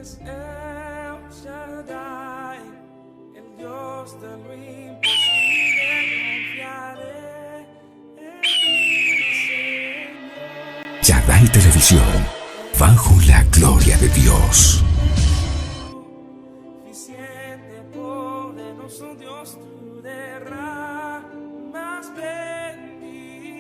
es El Shaddai, el Dios de lo imposible. Confiaré en ti, Señor. Shaddai Televisión, bajo la gloria de Dios. Suficiente, poderoso Dios, tú derramas bendición.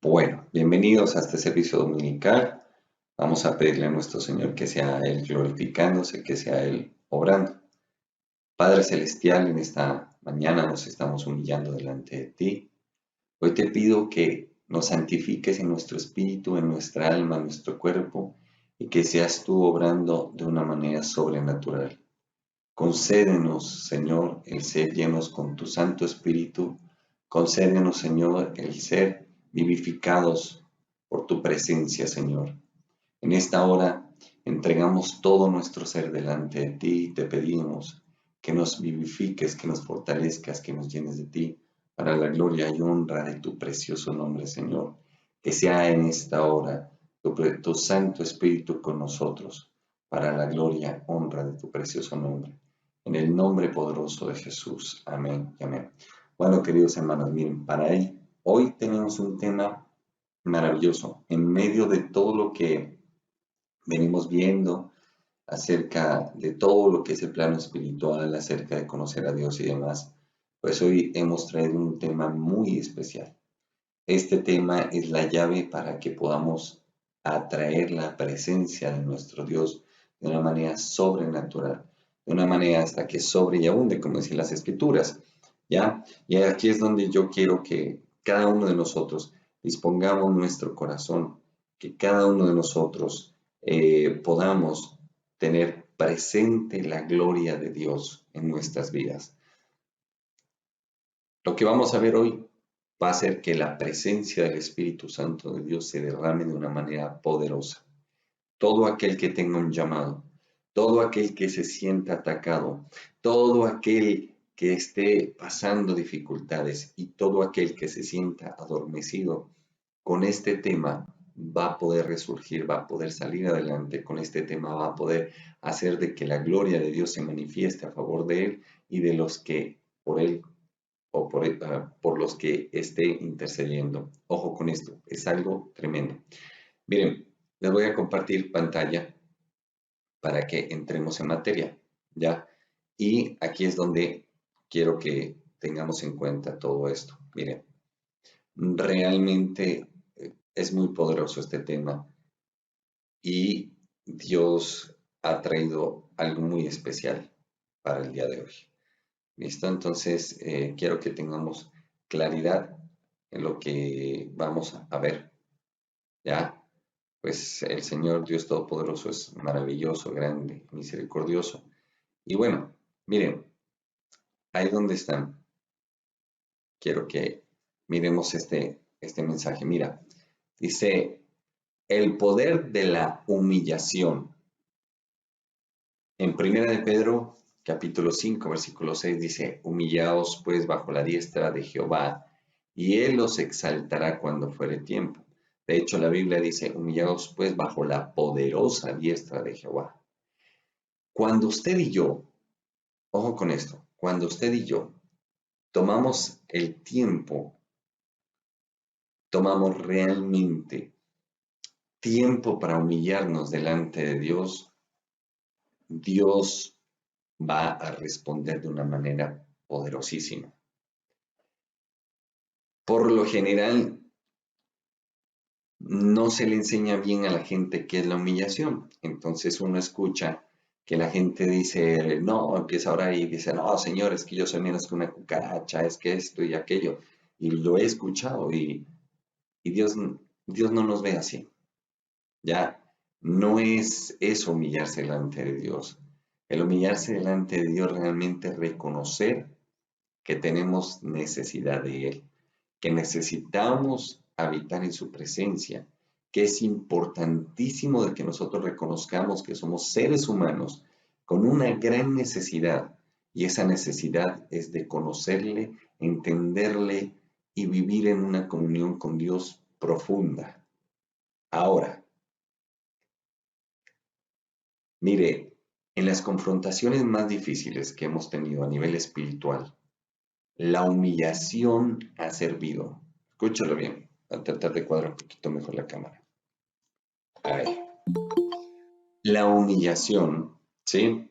Bueno, bienvenidos a este servicio dominical. Vamos a pedirle a nuestro Señor que sea Él glorificándose, que sea Él obrando. Padre Celestial, en esta mañana nos estamos humillando delante de ti. Hoy te pido que nos santifiques en nuestro espíritu, en nuestra alma, en nuestro cuerpo, y que seas tú obrando de una manera sobrenatural. Concédenos, Señor, el ser llenos con tu Santo Espíritu. Concédenos, Señor, el ser vivificados por tu presencia, Señor. En esta hora entregamos todo nuestro ser delante de ti y te pedimos que nos vivifiques, que nos fortalezcas, que nos llenes de ti para la gloria y honra de tu precioso nombre, Señor. Que sea en esta hora tu Santo Espíritu con nosotros para la gloria, honra de tu precioso nombre. En el nombre poderoso de Jesús. Amén y amén. Bueno, queridos hermanos, miren, hoy tenemos un tema maravilloso. En medio de todo lo que venimos viendo acerca de todo lo que es el plano espiritual, acerca de conocer a Dios y demás, pues hoy hemos traído un tema muy especial. Este tema es la llave para que podamos atraer la presencia de nuestro Dios de una manera sobrenatural, de una manera hasta que sobre y abunde, como dicen las Escrituras, ¿ya? Y aquí es donde yo quiero que cada uno de nosotros dispongamos nuestro corazón, que cada uno de nosotros podamos tener presente la gloria de Dios en nuestras vidas. Lo que vamos a ver hoy va a hacer que la presencia del Espíritu Santo de Dios se derrame de una manera poderosa. Todo aquel que tenga un llamado, todo aquel que se sienta atacado, todo aquel que esté pasando dificultades y todo aquel que se sienta adormecido, con este tema va a poder resurgir, va a poder salir adelante, con este tema va a poder hacer de que la gloria de Dios se manifieste a favor de él y de los que por él o por los que esté intercediendo. Ojo con esto, es algo tremendo. Miren, les voy a compartir pantalla para que entremos en materia, ¿ya? Y aquí es donde quiero que tengamos en cuenta todo esto. Miren, realmente es muy poderoso este tema y Dios ha traído algo muy especial para el día de hoy. ¿Listo? Entonces, quiero que tengamos claridad en lo que vamos a ver, ¿ya? Pues el Señor Dios Todopoderoso es maravilloso, grande, misericordioso. Y bueno, miren, ahí donde están, quiero que miremos este mensaje. Mira, dice, el poder de la humillación. En 1 de Pedro, capítulo 5, versículo 6 dice, humillaos pues bajo la diestra de Jehová, y él os exaltará cuando fuere tiempo. De hecho, la Biblia dice, humillaos pues bajo la poderosa diestra de Jehová. Cuando usted y yo, ojo con esto, cuando usted y yo tomamos el tiempo, tomamos realmente tiempo para humillarnos delante de Dios, Dios va a responder de una manera poderosísima. Por lo general, no se le enseña bien a la gente qué es la humillación. Entonces uno escucha que la gente dice, no, empieza a orar y dice, no, Señor, es que yo soy menos que una cucaracha, es que esto y aquello. Y lo he escuchado y Dios no nos ve así. Ya no es eso humillarse delante de Dios. El humillarse delante de Dios realmente es reconocer que tenemos necesidad de Él, que necesitamos habitar en su presencia, que es importantísimo de que nosotros reconozcamos que somos seres humanos con una gran necesidad, y esa necesidad es de conocerle, entenderle y vivir en una comunión con Dios profunda. Ahora, mire, en las confrontaciones más difíciles que hemos tenido a nivel espiritual, la humillación ha servido. Escúchalo bien. Voy a tratar de cuadrar un poquito mejor la cámara. A ver. La humillación, ¿sí?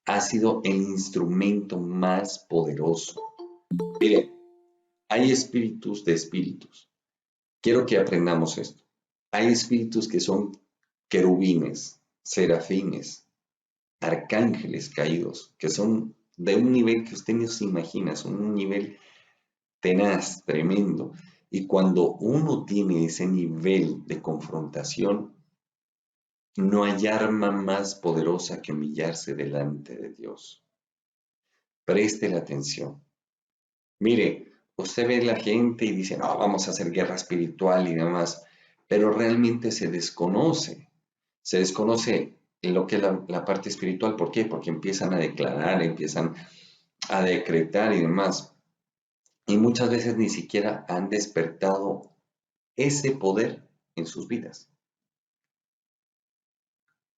Ha sido el instrumento más poderoso. Mire, hay espíritus de espíritus. Quiero que aprendamos esto. Hay espíritus que son querubines, serafines, arcángeles caídos, que son de un nivel que usted no se imagina, son un nivel tenaz, tremendo. Y cuando uno tiene ese nivel de confrontación, no hay arma más poderosa que humillarse delante de Dios. Preste la atención. Mire, usted ve la gente y dice, no, vamos a hacer guerra espiritual y demás, pero realmente se desconoce lo que es la parte espiritual. ¿Por qué? Porque empiezan a declarar, empiezan a decretar y demás. Y muchas veces ni siquiera han despertado ese poder en sus vidas.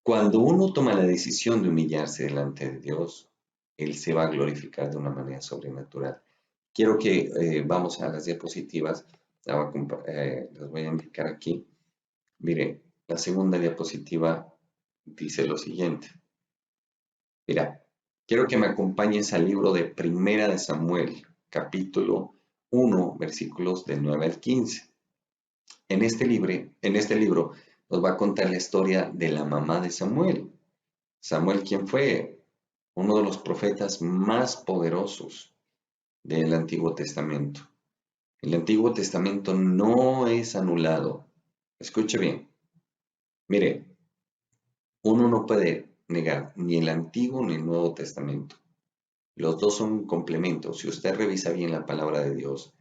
Cuando uno toma la decisión de humillarse delante de Dios, Él se va a glorificar de una manera sobrenatural. Quiero que vamos a las diapositivas, las voy a indicar aquí. Mire, la segunda diapositiva dice lo siguiente. Mira, quiero que me acompañes al libro de Primera de Samuel, capítulo 1, versículos del 9 al 15. En este libro nos va a contar la historia de la mamá de Samuel. Samuel, ¿quién fue? Uno de los profetas más poderosos del Antiguo Testamento. El Antiguo Testamento no es anulado. Escuche bien. Mire, uno no puede negar ni el Antiguo ni el Nuevo Testamento. Los dos son un complemento. Si usted revisa bien la palabra de Dios,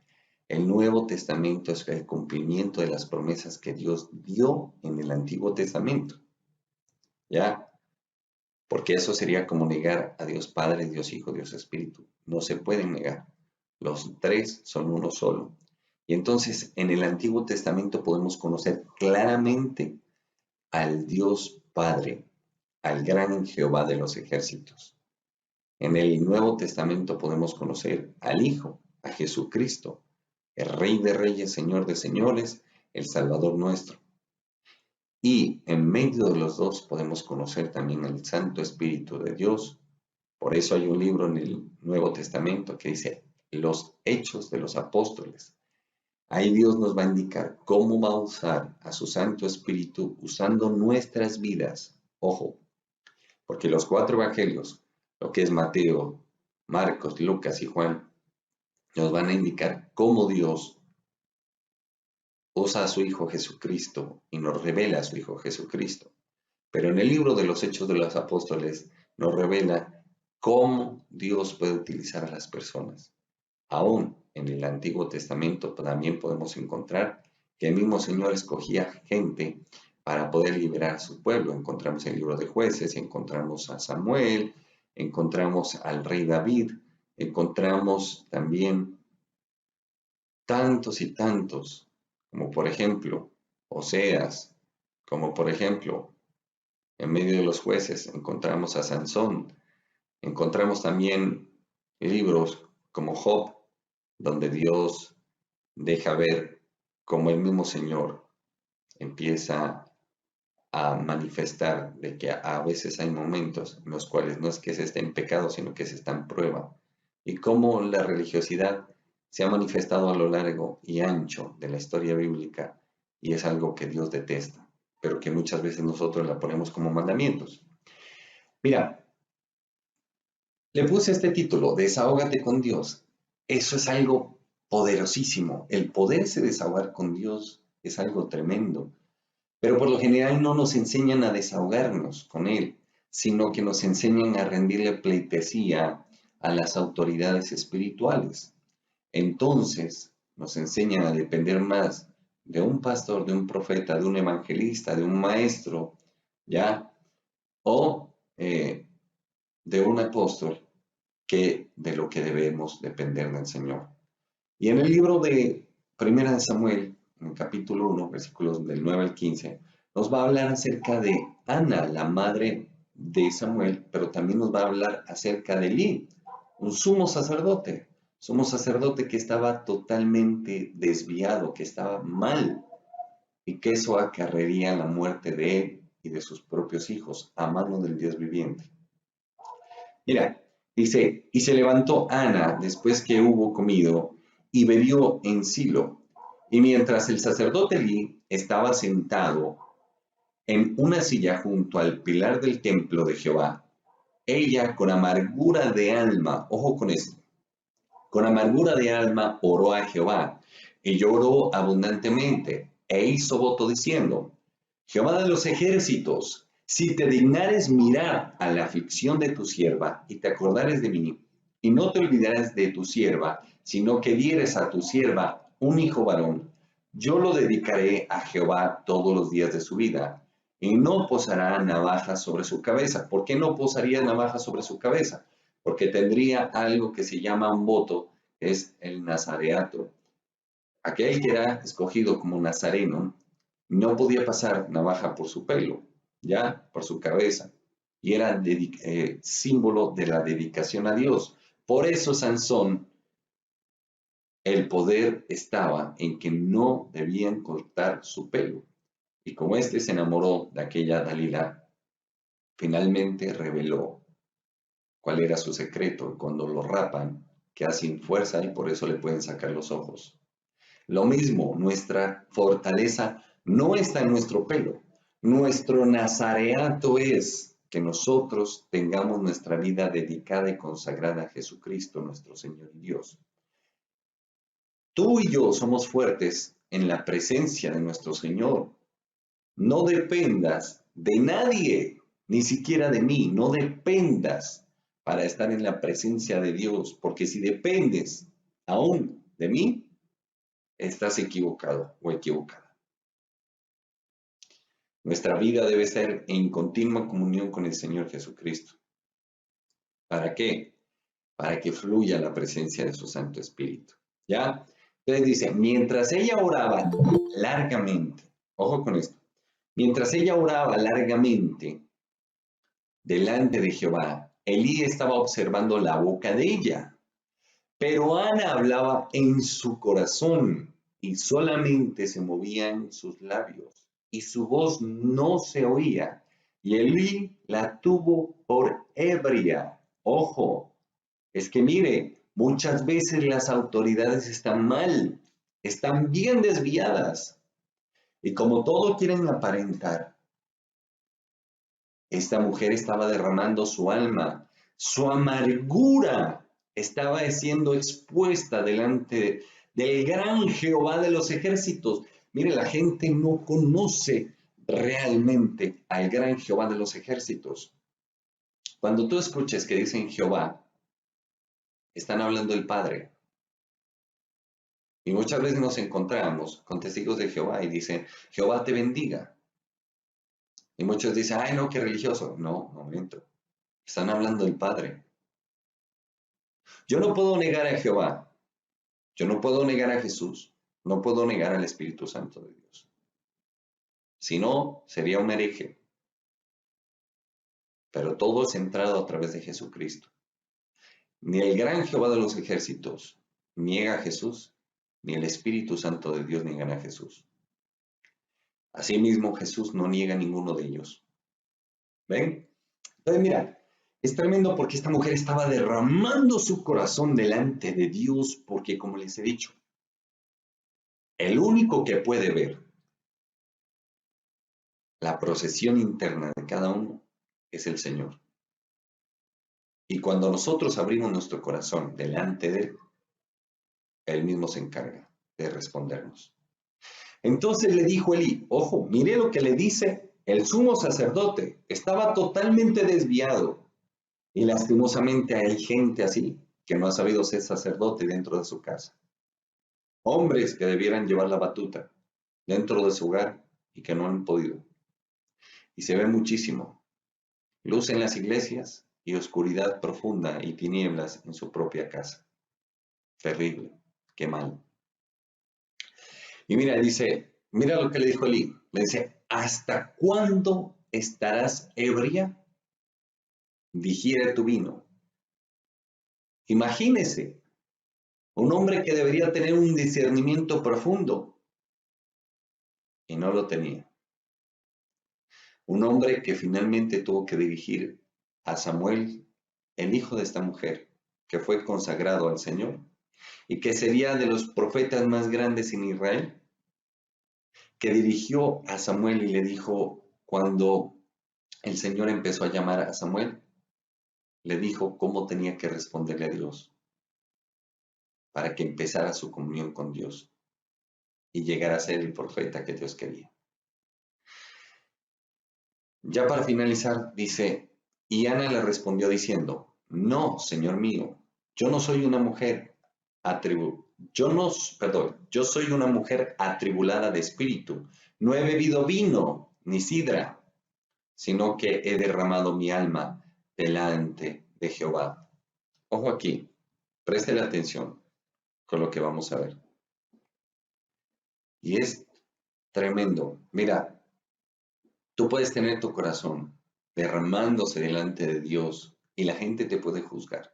el Nuevo Testamento es el cumplimiento de las promesas que Dios dio en el Antiguo Testamento. ¿Ya? Porque eso sería como negar a Dios Padre, Dios Hijo, Dios Espíritu. No se pueden negar. Los tres son uno solo. Y entonces en el Antiguo Testamento podemos conocer claramente al Dios Padre, al gran Jehová de los ejércitos. En el Nuevo Testamento podemos conocer al Hijo, a Jesucristo, el Rey de Reyes, Señor de Señores, el Salvador nuestro. Y en medio de los dos podemos conocer también al Santo Espíritu de Dios. Por eso hay un libro en el Nuevo Testamento que dice Los Hechos de los Apóstoles. Ahí Dios nos va a indicar cómo va a usar a su Santo Espíritu usando nuestras vidas. Ojo, porque los cuatro evangelios, lo que es Mateo, Marcos, Lucas y Juan, nos van a indicar cómo Dios usa a su Hijo Jesucristo y nos revela a su Hijo Jesucristo. Pero en el libro de los Hechos de los Apóstoles nos revela cómo Dios puede utilizar a las personas. Aún en el Antiguo Testamento también podemos encontrar que el mismo Señor escogía gente para poder liberar a su pueblo. Encontramos el libro de Jueces, encontramos a Samuel, encontramos al rey David, encontramos también tantos y tantos, como por ejemplo Oseas, como por ejemplo en medio de los jueces encontramos a Sansón, encontramos también libros como Job, donde Dios deja ver cómo el mismo Señor empieza a manifestar de que a veces hay momentos en los cuales no es que se esté en pecado, sino que se está en prueba. Y cómo la religiosidad se ha manifestado a lo largo y ancho de la historia bíblica y es algo que Dios detesta, pero que muchas veces nosotros la ponemos como mandamientos. Mira, le puse este título, Desahógate con Dios. Eso es algo poderosísimo. El poderse desahogar con Dios es algo tremendo. Pero por lo general no nos enseñan a desahogarnos con Él, sino que nos enseñan a rendirle pleitesía a las autoridades espirituales. Entonces nos enseñan a depender más de un pastor, de un profeta, de un evangelista, de un maestro, ¿ya? O de un apóstol, que de lo que debemos depender del Señor. Y en el libro de Primera de Samuel, en el capítulo 1, versículos del 9 al 15, nos va a hablar acerca de Ana, la madre de Samuel, pero también nos va a hablar acerca de Elí, un sumo sacerdote que estaba totalmente desviado, que estaba mal, y que eso acarrearía la muerte de él y de sus propios hijos a mano del Dios viviente. Mira, dice, y se levantó Ana después que hubo comido y bebió en Silo. Y mientras el sacerdote Elí estaba sentado en una silla junto al pilar del templo de Jehová, ella con amargura de alma, ojo con esto, con amargura de alma oró a Jehová y lloró abundantemente e hizo voto diciendo, Jehová de los ejércitos, si te dignares mirar a la aflicción de tu sierva y te acordares de mí, y no te olvidares de tu sierva, sino que dieres a tu sierva un hijo varón, yo lo dedicaré a Jehová todos los días de su vida, y no posará navaja sobre su cabeza. ¿Por qué no posaría navaja sobre su cabeza? Porque tendría algo que se llama un voto, que es el nazareato. Aquel que era escogido como nazareno no podía pasar navaja por su pelo, ya, por su cabeza, y era símbolo de la dedicación a Dios. Por eso Sansón, el poder estaba en que no debían cortar su pelo. Y como éste se enamoró de aquella Dalila, finalmente reveló cuál era su secreto. Cuando lo rapan, queda sin fuerza y por eso le pueden sacar los ojos. Lo mismo, nuestra fortaleza no está en nuestro pelo. Nuestro nazareato es que nosotros tengamos nuestra vida dedicada y consagrada a Jesucristo, nuestro Señor y Dios. Tú y yo somos fuertes en la presencia de nuestro Señor. No dependas de nadie, ni siquiera de mí. No dependas para estar en la presencia de Dios, porque si dependes aún de mí, estás equivocado o equivocada. Nuestra vida debe ser en continua comunión con el Señor Jesucristo. ¿Para qué? Para que fluya la presencia de su Santo Espíritu. ¿Ya? Entonces dice, mientras ella oraba largamente, ojo con esto, mientras ella oraba largamente delante de Jehová, Elí estaba observando la boca de ella, pero Ana hablaba en su corazón y solamente se movían sus labios y su voz no se oía. Y Elí la tuvo por ebria. Ojo, es que mire, muchas veces las autoridades están mal, están bien desviadas. Y como todo quieren aparentar, esta mujer estaba derramando su alma, su amargura estaba siendo expuesta delante del gran Jehová de los ejércitos. Mire, la gente no conoce realmente al gran Jehová de los ejércitos. Cuando tú escuches que dicen Jehová, están hablando del Padre. Y muchas veces nos encontramos con testigos de Jehová y dicen, Jehová te bendiga. Y muchos dicen, ay, no, qué religioso. No, momento. Están hablando del Padre. Yo no puedo negar a Jehová. Yo no puedo negar a Jesús. No puedo negar al Espíritu Santo de Dios. Si no, sería un hereje. Pero todo es centrado a través de Jesucristo. Ni el gran Jehová de los ejércitos niega a Jesús, ni el Espíritu Santo de Dios niegan a Jesús. Asimismo, Jesús no niega a ninguno de ellos. ¿Ven? Entonces, mira, es tremendo porque esta mujer estaba derramando su corazón delante de Dios porque, como les he dicho, el único que puede ver La procesión interna de cada uno es el Señor. Y cuando nosotros abrimos nuestro corazón delante de Él mismo se encarga de respondernos. Entonces le dijo Elí, ojo, mire lo que le dice el sumo sacerdote. Estaba totalmente desviado. Y lastimosamente hay gente así que no ha sabido ser sacerdote dentro de su casa. Hombres que debieran llevar la batuta dentro de su hogar y que no han podido. Y se ve muchísimo. Luz en las iglesias y oscuridad profunda y tinieblas en su propia casa. Terrible, qué mal. Y mira, dice, mira lo que le dijo Elí. Le dice, ¿hasta cuándo estarás ebria? Digiere tu vino. Imagínese, un hombre que debería tener un discernimiento profundo y no lo tenía. Un hombre que finalmente tuvo que dirigir a Samuel, el hijo de esta mujer, que fue consagrado al Señor y que sería de los profetas más grandes en Israel, que dirigió a Samuel y le dijo, cuando el Señor empezó a llamar a Samuel, le dijo cómo tenía que responderle a Dios para que empezara su comunión con Dios y llegara a ser el profeta que Dios quería. Ya para finalizar, dice, y Ana le respondió diciendo, no, Señor mío, yo no soy una mujer yo soy una mujer atribulada de espíritu, no he bebido vino ni sidra, sino que he derramado mi alma delante de Jehová. Ojo aquí, preste la atención con lo que vamos a ver. Y es tremendo. Mira, tú puedes tener tu corazón derramándose delante de Dios y la gente te puede juzgar.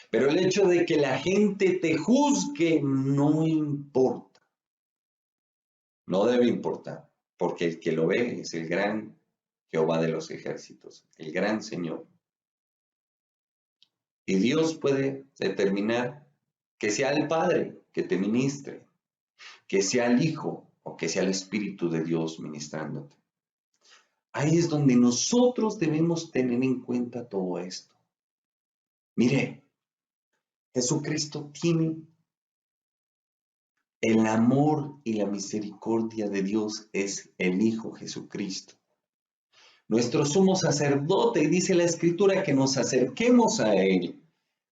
Pero el hecho de que la gente te juzgue no importa, no debe importar, porque el que lo ve es el gran Jehová de los ejércitos, el gran Señor. Y Dios puede determinar que sea el Padre que te ministre, que sea el Hijo o que sea el Espíritu de Dios ministrándote. Ahí es donde nosotros debemos tener en cuenta todo esto. Mire, Jesucristo tiene el amor y la misericordia de Dios, es el Hijo Jesucristo. Nuestro sumo sacerdote, dice la Escritura, que nos acerquemos a Él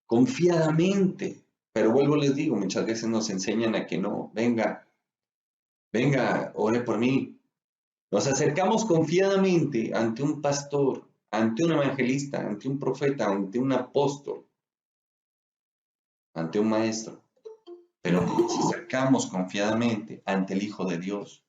confiadamente. Pero vuelvo, les digo, muchas veces nos enseñan a que no, venga, ore por mí. Nos acercamos confiadamente ante un pastor, ante un evangelista, ante un profeta, ante un apóstol, ante un maestro. Pero nos acercamos confiadamente ante el Hijo de Dios.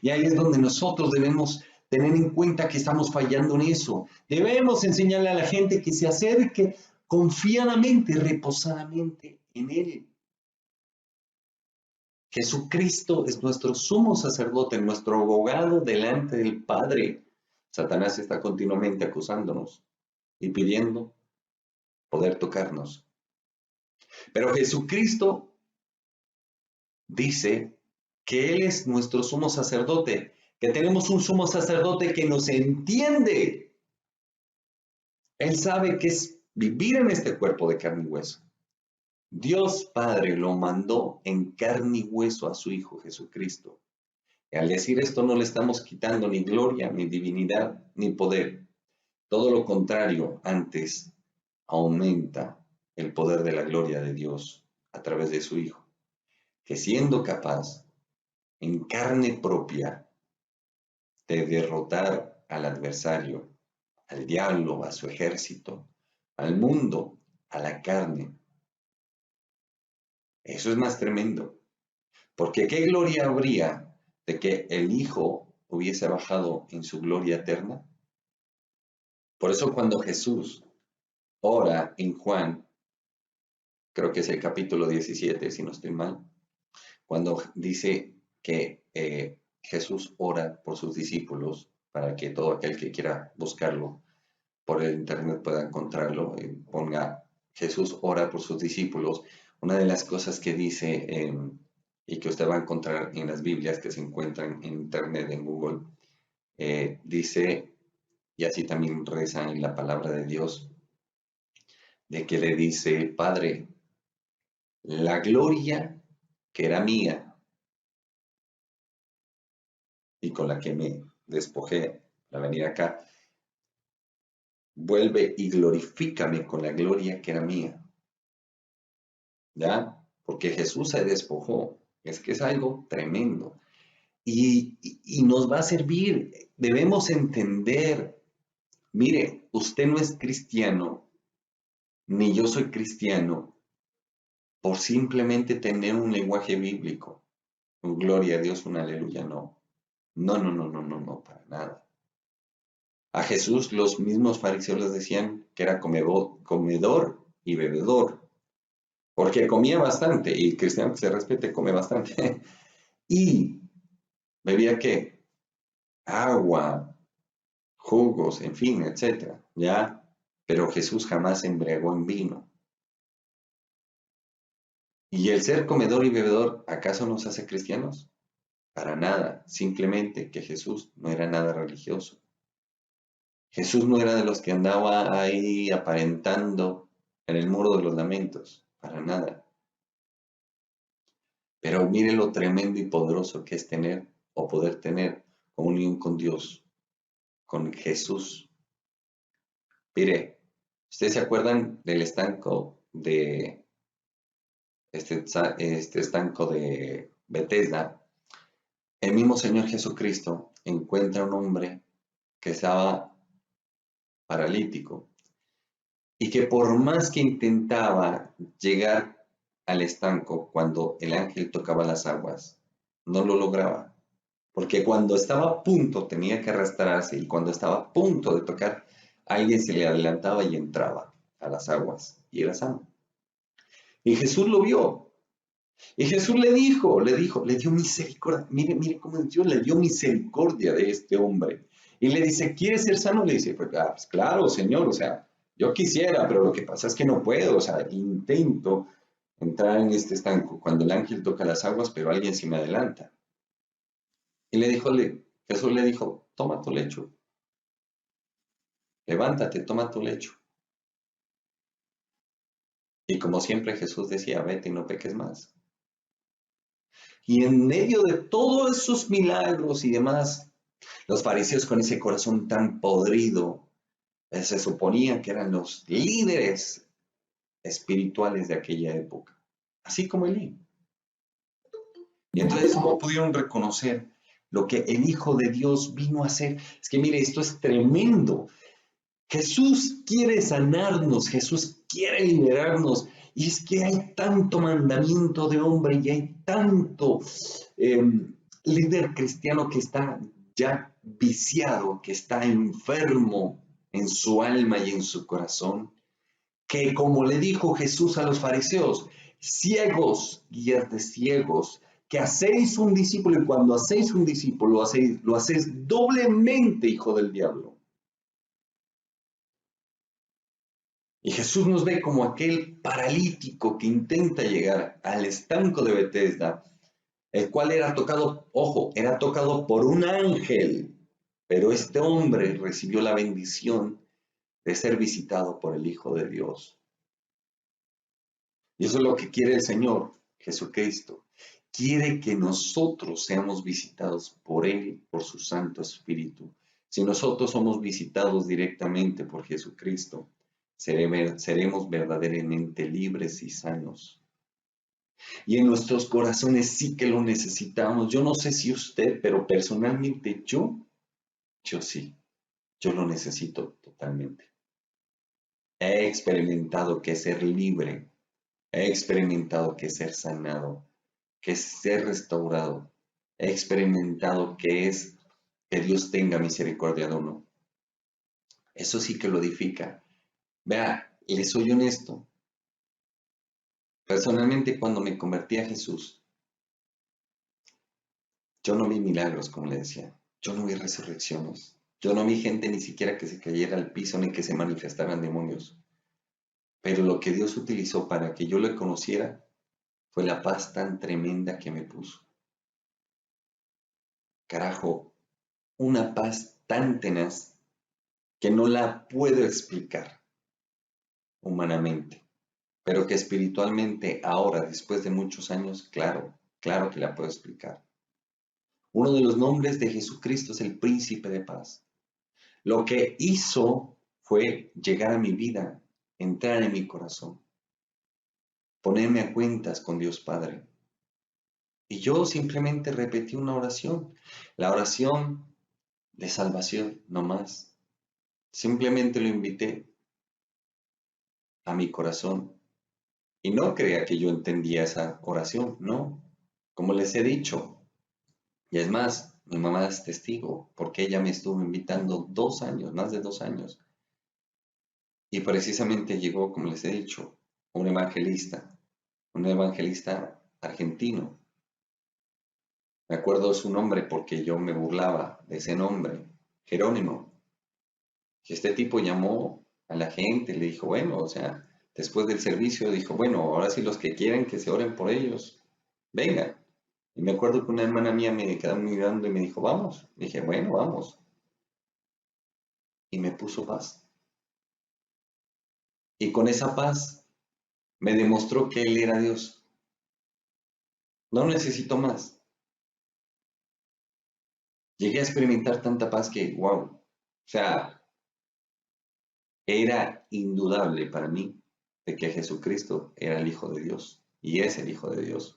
Y ahí es donde nosotros debemos tener en cuenta que estamos fallando en eso. Debemos enseñarle a la gente que se acerque confiadamente, reposadamente en Él. Jesucristo es nuestro sumo sacerdote, nuestro abogado delante del Padre. Satanás está continuamente acusándonos y pidiendo poder tocarnos. Pero Jesucristo dice que Él es nuestro sumo sacerdote, que tenemos un sumo sacerdote que nos entiende. Él sabe que es vivir en este cuerpo de carne y hueso. Dios Padre lo mandó en carne y hueso a su Hijo Jesucristo. Y al decir esto no le estamos quitando ni gloria, ni divinidad, ni poder. Todo lo contrario, antes aumenta el poder de la gloria de Dios a través de su Hijo, que siendo capaz en carne propia de derrotar al adversario, al diablo, a su ejército, al mundo, a la carne. Eso es más tremendo. Porque ¿qué gloria habría de que el Hijo hubiese bajado en su gloria eterna? Por eso cuando Jesús ora en Juan, creo que es el capítulo 17, si no estoy mal, cuando dice que Jesús ora por sus discípulos, para que todo aquel que quiera buscarlo por el internet pueda encontrarlo, ponga Jesús ora por sus discípulos. Una de las cosas que dice y que usted va a encontrar en las Biblias que se encuentran en internet, en Google, dice, y así también reza en la palabra de Dios, de que le dice, Padre, la gloria que era mía y con la que me despojé para venir acá, vuelve y glorifícame con la gloria que era mía. ¿Ya? Porque Jesús se despojó. Es que es algo tremendo. Y nos va a servir. Debemos entender, mire, usted no es cristiano, ni yo soy cristiano, por simplemente tener un lenguaje bíblico. Un gloria a Dios, un aleluya, no. No, no, no, no, no, no, para nada. A Jesús los mismos fariseos les decían que era comedor y bebedor, porque comía bastante, y el cristiano que se respete come bastante. Y bebía qué? Agua, jugos, en fin, etcétera, ¿ya? Pero Jesús jamás se embriagó en vino. ¿Y el ser comedor y bebedor acaso nos hace cristianos? Para nada, simplemente que Jesús no era nada religioso. Jesús no era de los que andaba ahí aparentando en el muro de los lamentos, para nada. Pero mire lo tremendo y poderoso que es tener o poder tener comunión con Dios, con Jesús. Mire, ¿ustedes se acuerdan del estanco de este estanco de Bethesda? El mismo Señor Jesucristo encuentra a un hombre que estaba paralítico y que por más que intentaba llegar al estanco cuando el ángel tocaba las aguas, no lo lograba. Porque cuando estaba a punto tenía que arrastrarse y cuando estaba a punto de tocar, alguien se le adelantaba y entraba a las aguas y era sano. Y Jesús lo vio. Y Jesús le dio misericordia. Mire, mire cómo Dios le dio misericordia de este hombre. Y le dice, ¿quieres ser sano? Le dice, pues claro, Señor, o sea, yo quisiera, pero lo que pasa es que no puedo, o sea, intento entrar en este estanco cuando el ángel toca las aguas, pero alguien se me adelanta. Y Jesús le dijo, toma tu lecho, levántate, toma tu lecho. Y como siempre Jesús decía, vete y no peques más. Y en medio de todos esos milagros y demás, los fariseos con ese corazón tan podrido, se suponían que eran los líderes espirituales de aquella época, así como Elí. Y entonces, ¿cómo pudieron reconocer lo que el Hijo de Dios vino a hacer? Es que mire, esto es tremendo. Jesús quiere sanarnos, Jesús quiere liberarnos. Y es que hay tanto mandamiento de hombre y hay tanto líder cristiano que está ya viciado, que está enfermo en su alma y en su corazón, que como le dijo Jesús a los fariseos, ciegos, guías de ciegos, que hacéis un discípulo y cuando hacéis un discípulo lo hacéis doblemente hijo del diablo. Y Jesús nos ve como aquel paralítico que intenta llegar al estanco de Bethesda, el cual era tocado, ojo, era tocado por un ángel, pero este hombre recibió la bendición de ser visitado por el Hijo de Dios. Y eso es lo que quiere el Señor Jesucristo. Quiere que nosotros seamos visitados por Él, por su Santo Espíritu. Si nosotros somos visitados directamente por Jesucristo, seremos verdaderamente libres y sanos. Y en nuestros corazones sí que lo necesitamos. Yo no sé si usted, pero personalmente yo sí, yo lo necesito totalmente. He experimentado que ser libre, he experimentado que ser sanado, que ser restaurado. He experimentado que es que Dios tenga misericordia de uno. Eso sí que lo edifica. Vea, le soy honesto. Personalmente, cuando me convertí a Jesús, yo no vi milagros, como le decía. Yo no vi resurrecciones. Yo no vi gente ni siquiera que se cayera al piso ni que se manifestaran demonios. Pero lo que Dios utilizó para que yo le conociera fue la paz tan tremenda que me puso. Carajo, una paz tan tenaz que no la puedo explicar humanamente, pero que espiritualmente ahora, después de muchos años, claro, claro que la puedo explicar. Uno de los nombres de Jesucristo es el Príncipe de Paz. Lo que hizo fue llegar a mi vida, entrar en mi corazón, ponerme a cuentas con Dios Padre. Y yo simplemente repetí una oración, la oración de salvación, no más. Simplemente lo invité a mi corazón. Y no crea que yo entendía esa oración, no. Como les he dicho, y es más, mi mamá es testigo, porque ella me estuvo invitando 2 años, más de 2 años. Y precisamente llegó, como les he dicho, un evangelista argentino. Me acuerdo su nombre porque yo me burlaba de ese nombre, Jerónimo. Y este tipo llamó a la gente, le dijo, bueno, o sea, después del servicio dijo, bueno, ahora sí los que quieren que se oren por ellos, vengan. Y me acuerdo que una hermana mía me quedó mirando y me dijo, vamos. Dije, bueno, vamos. Y me puso paz. Y con esa paz me demostró que Él era Dios. No necesito más. Llegué a experimentar tanta paz que, wow. O sea, era indudable para mí de que Jesucristo era el Hijo de Dios y es el Hijo de Dios.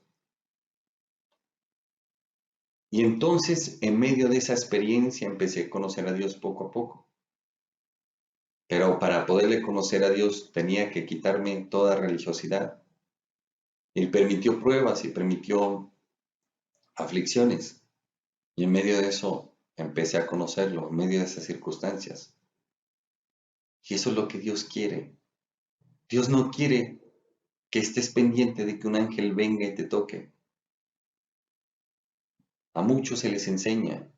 Y entonces, en medio de esa experiencia, empecé a conocer a Dios poco a poco. Pero para poderle conocer a Dios tenía que quitarme toda religiosidad. Él permitió pruebas y permitió aflicciones. Y en medio de eso empecé a conocerlo, en medio de esas circunstancias. Y eso es lo que Dios quiere. Dios no quiere que estés pendiente de que un ángel venga y te toque. A muchos se les enseña.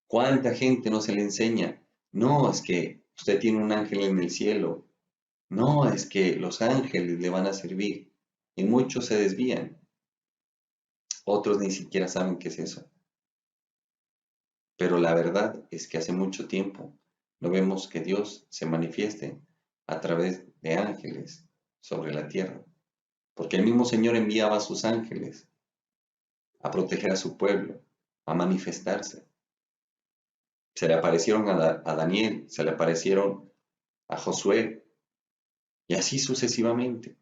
¿Cuánta gente no se le enseña? No, es que usted tiene un ángel en el cielo. No, es que los ángeles le van a servir. Y muchos se desvían. Otros ni siquiera saben qué es eso. Pero la verdad es que hace mucho tiempo no vemos que Dios se manifieste a través de ángeles sobre la tierra. Porque el mismo Señor enviaba a sus ángeles a proteger a su pueblo, a manifestarse. Se le aparecieron a Daniel, se le aparecieron a Josué, y así sucesivamente.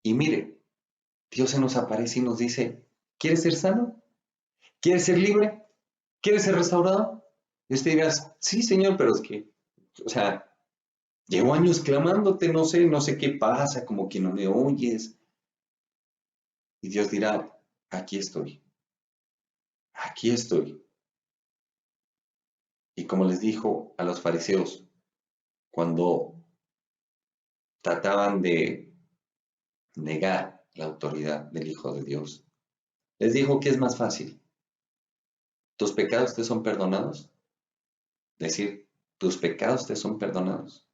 Y mire, Dios se nos aparece y nos dice, ¿quieres ser sano? ¿Quieres ser libre? ¿Quieres ser restaurado? Y usted dirá, sí, Señor, pero es que, o sea, llevo años clamándote, no sé qué pasa, como que no me oyes. Y Dios dirá, aquí estoy, aquí estoy. Y como les dijo a los fariseos, cuando trataban de negar la autoridad del Hijo de Dios, les dijo que es más fácil. ¿Tus pecados te son perdonados? Decir, tus pecados te son perdonados.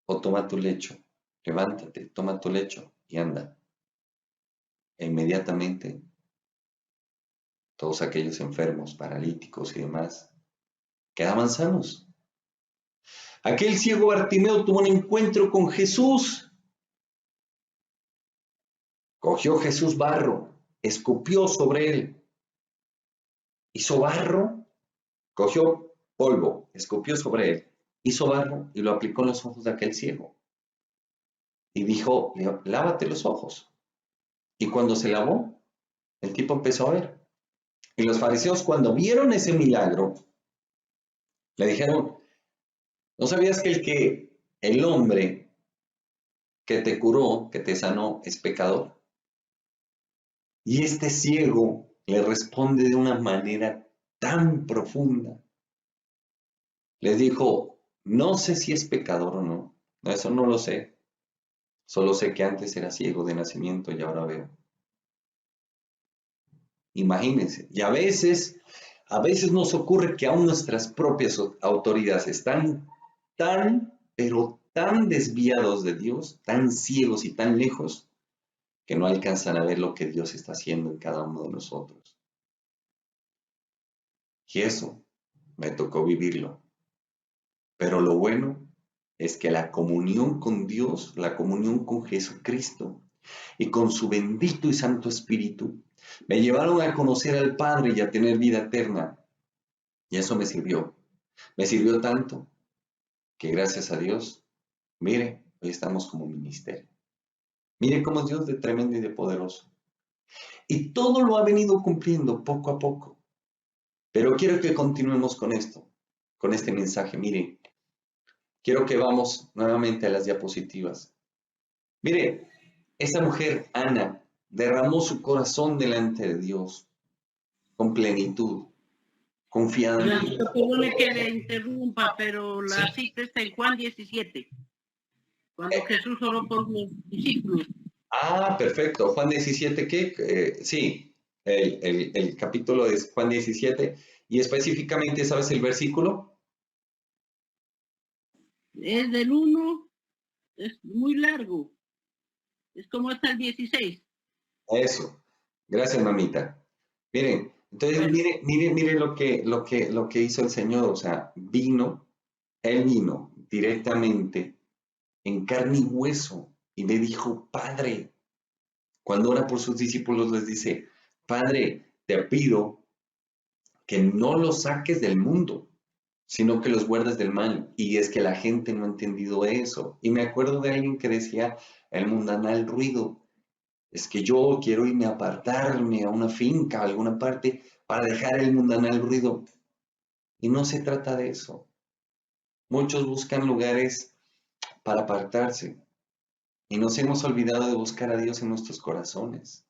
O toma tu lecho, levántate, toma tu lecho y anda. E inmediatamente todos aquellos enfermos, paralíticos y demás quedaban sanos. Aquel ciego Bartimeo tuvo un encuentro con Jesús. Cogió Jesús barro, escupió sobre él, hizo barro, cogió polvo, escupió sobre él, hizo barro y lo aplicó en los ojos de aquel ciego. Y dijo, lávate los ojos. Y cuando se lavó, el tipo empezó a ver. Y los fariseos cuando vieron ese milagro, le dijeron, ¿no sabías que el hombre que te curó, que te sanó, es pecador? Y este ciego le responde de una manera tan profunda. Les dijo, no sé si es pecador o no. No, eso no lo sé. Solo sé que antes era ciego de nacimiento y ahora veo. Imagínense. Y a veces nos ocurre que aún nuestras propias autoridades están tan, pero tan desviados de Dios, tan ciegos y tan lejos, que no alcanzan a ver lo que Dios está haciendo en cada uno de nosotros. Y eso me tocó vivirlo. Pero lo bueno es que la comunión con Dios, la comunión con Jesucristo y con su bendito y santo Espíritu, me llevaron a conocer al Padre y a tener vida eterna. Y eso me sirvió. Me sirvió tanto que gracias a Dios, mire, hoy estamos como ministerio. Mire cómo es Dios de tremendo y de poderoso. Y todo lo ha venido cumpliendo poco a poco. Pero quiero que continuemos con esto, con este mensaje. Mire, quiero que vamos nuevamente a las diapositivas. Mire, esa mujer, Ana, derramó su corazón delante de Dios con plenitud, confiada en Dios. Perdone que le interrumpa, pero la Sí. cita está en Juan 17, cuando Jesús oró por los discípulos. Ah, perfecto. Juan 17, ¿qué? Sí, el capítulo es Juan 17. Y específicamente, ¿sabes el versículo? Es del 1, es muy largo. Es como hasta el 16. Eso. Gracias, mamita. Miren, entonces Bueno. miren lo que hizo el Señor. O sea, Él vino directamente en carne y hueso y le dijo, Padre, cuando ora por sus discípulos les dice, Padre, te pido que no los saques del mundo, sino que los guardes del mal. Y es que la gente no ha entendido eso. Y me acuerdo de alguien que decía, el mundanal ruido. Es que yo quiero irme a apartarme a una finca, a alguna parte, para dejar el mundanal ruido. Y no se trata de eso. Muchos buscan lugares para apartarse. Y nos hemos olvidado de buscar a Dios en nuestros corazones.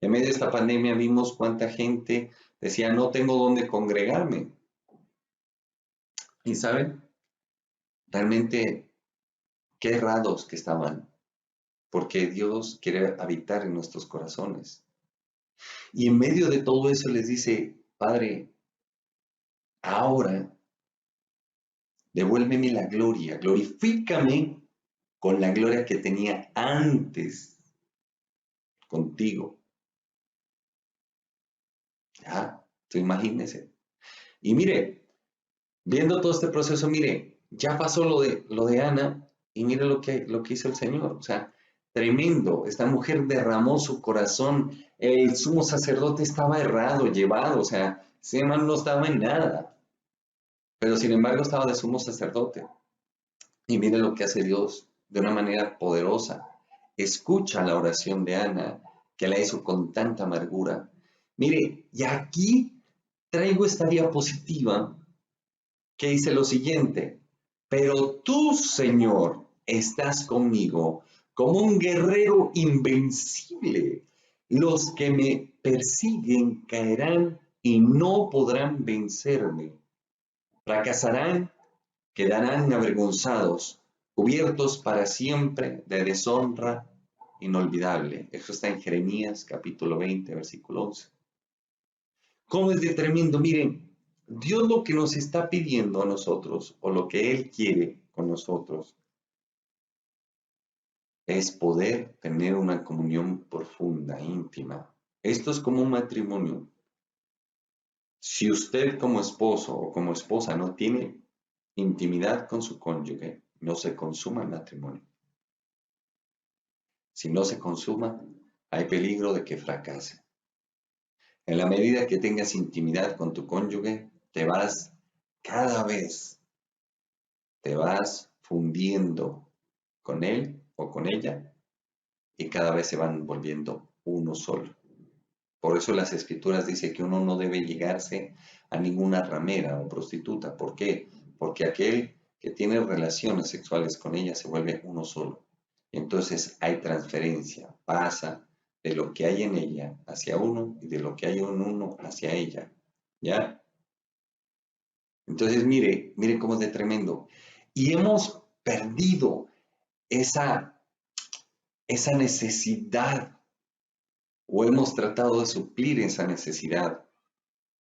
En medio de esta pandemia vimos cuánta gente decía, no tengo dónde congregarme. Y saben, realmente qué errados que estaban, porque Dios quiere habitar en nuestros corazones. Y en medio de todo eso les dice, Padre, ahora devuélveme la gloria, glorifícame con la gloria que tenía antes contigo. Ya, tú imagínese. Y mire, viendo todo este proceso, mire, ya pasó lo de Ana y mire lo que hizo el Señor. O sea, tremendo. Esta mujer derramó su corazón. El sumo sacerdote estaba errado, llevado. O sea, ese hermano no estaba en nada. Pero sin embargo estaba de sumo sacerdote. Y mire lo que hace Dios de una manera poderosa. Escucha la oración de Ana, que la hizo con tanta amargura. Mire, y aquí traigo esta diapositiva que dice lo siguiente, pero tú, Señor, estás conmigo como un guerrero invencible. Los que me persiguen caerán y no podrán vencerme. Fracasarán, quedarán avergonzados, cubiertos para siempre de deshonra inolvidable. Eso está en Jeremías capítulo 20, versículo 11. ¿Cómo es de tremendo? Miren, Dios lo que nos está pidiendo a nosotros, o lo que Él quiere con nosotros, es poder tener una comunión profunda, íntima. Esto es como un matrimonio. Si usted como esposo o como esposa no tiene intimidad con su cónyuge, no se consuma el matrimonio. Si no se consuma, hay peligro de que fracase. En la medida que tengas intimidad con tu cónyuge, cada vez te vas fundiendo con él o con ella y cada vez se van volviendo uno solo. Por eso las escrituras dicen que uno no debe llegarse a ninguna ramera o prostituta. ¿Por qué? Porque aquel que tiene relaciones sexuales con ella se vuelve uno solo. Y entonces hay transferencia, pasa de lo que hay en ella hacia uno y de lo que hay en uno hacia ella. ¿Ya? Entonces mire cómo es de tremendo. Y hemos perdido esa necesidad o hemos tratado de suplir esa necesidad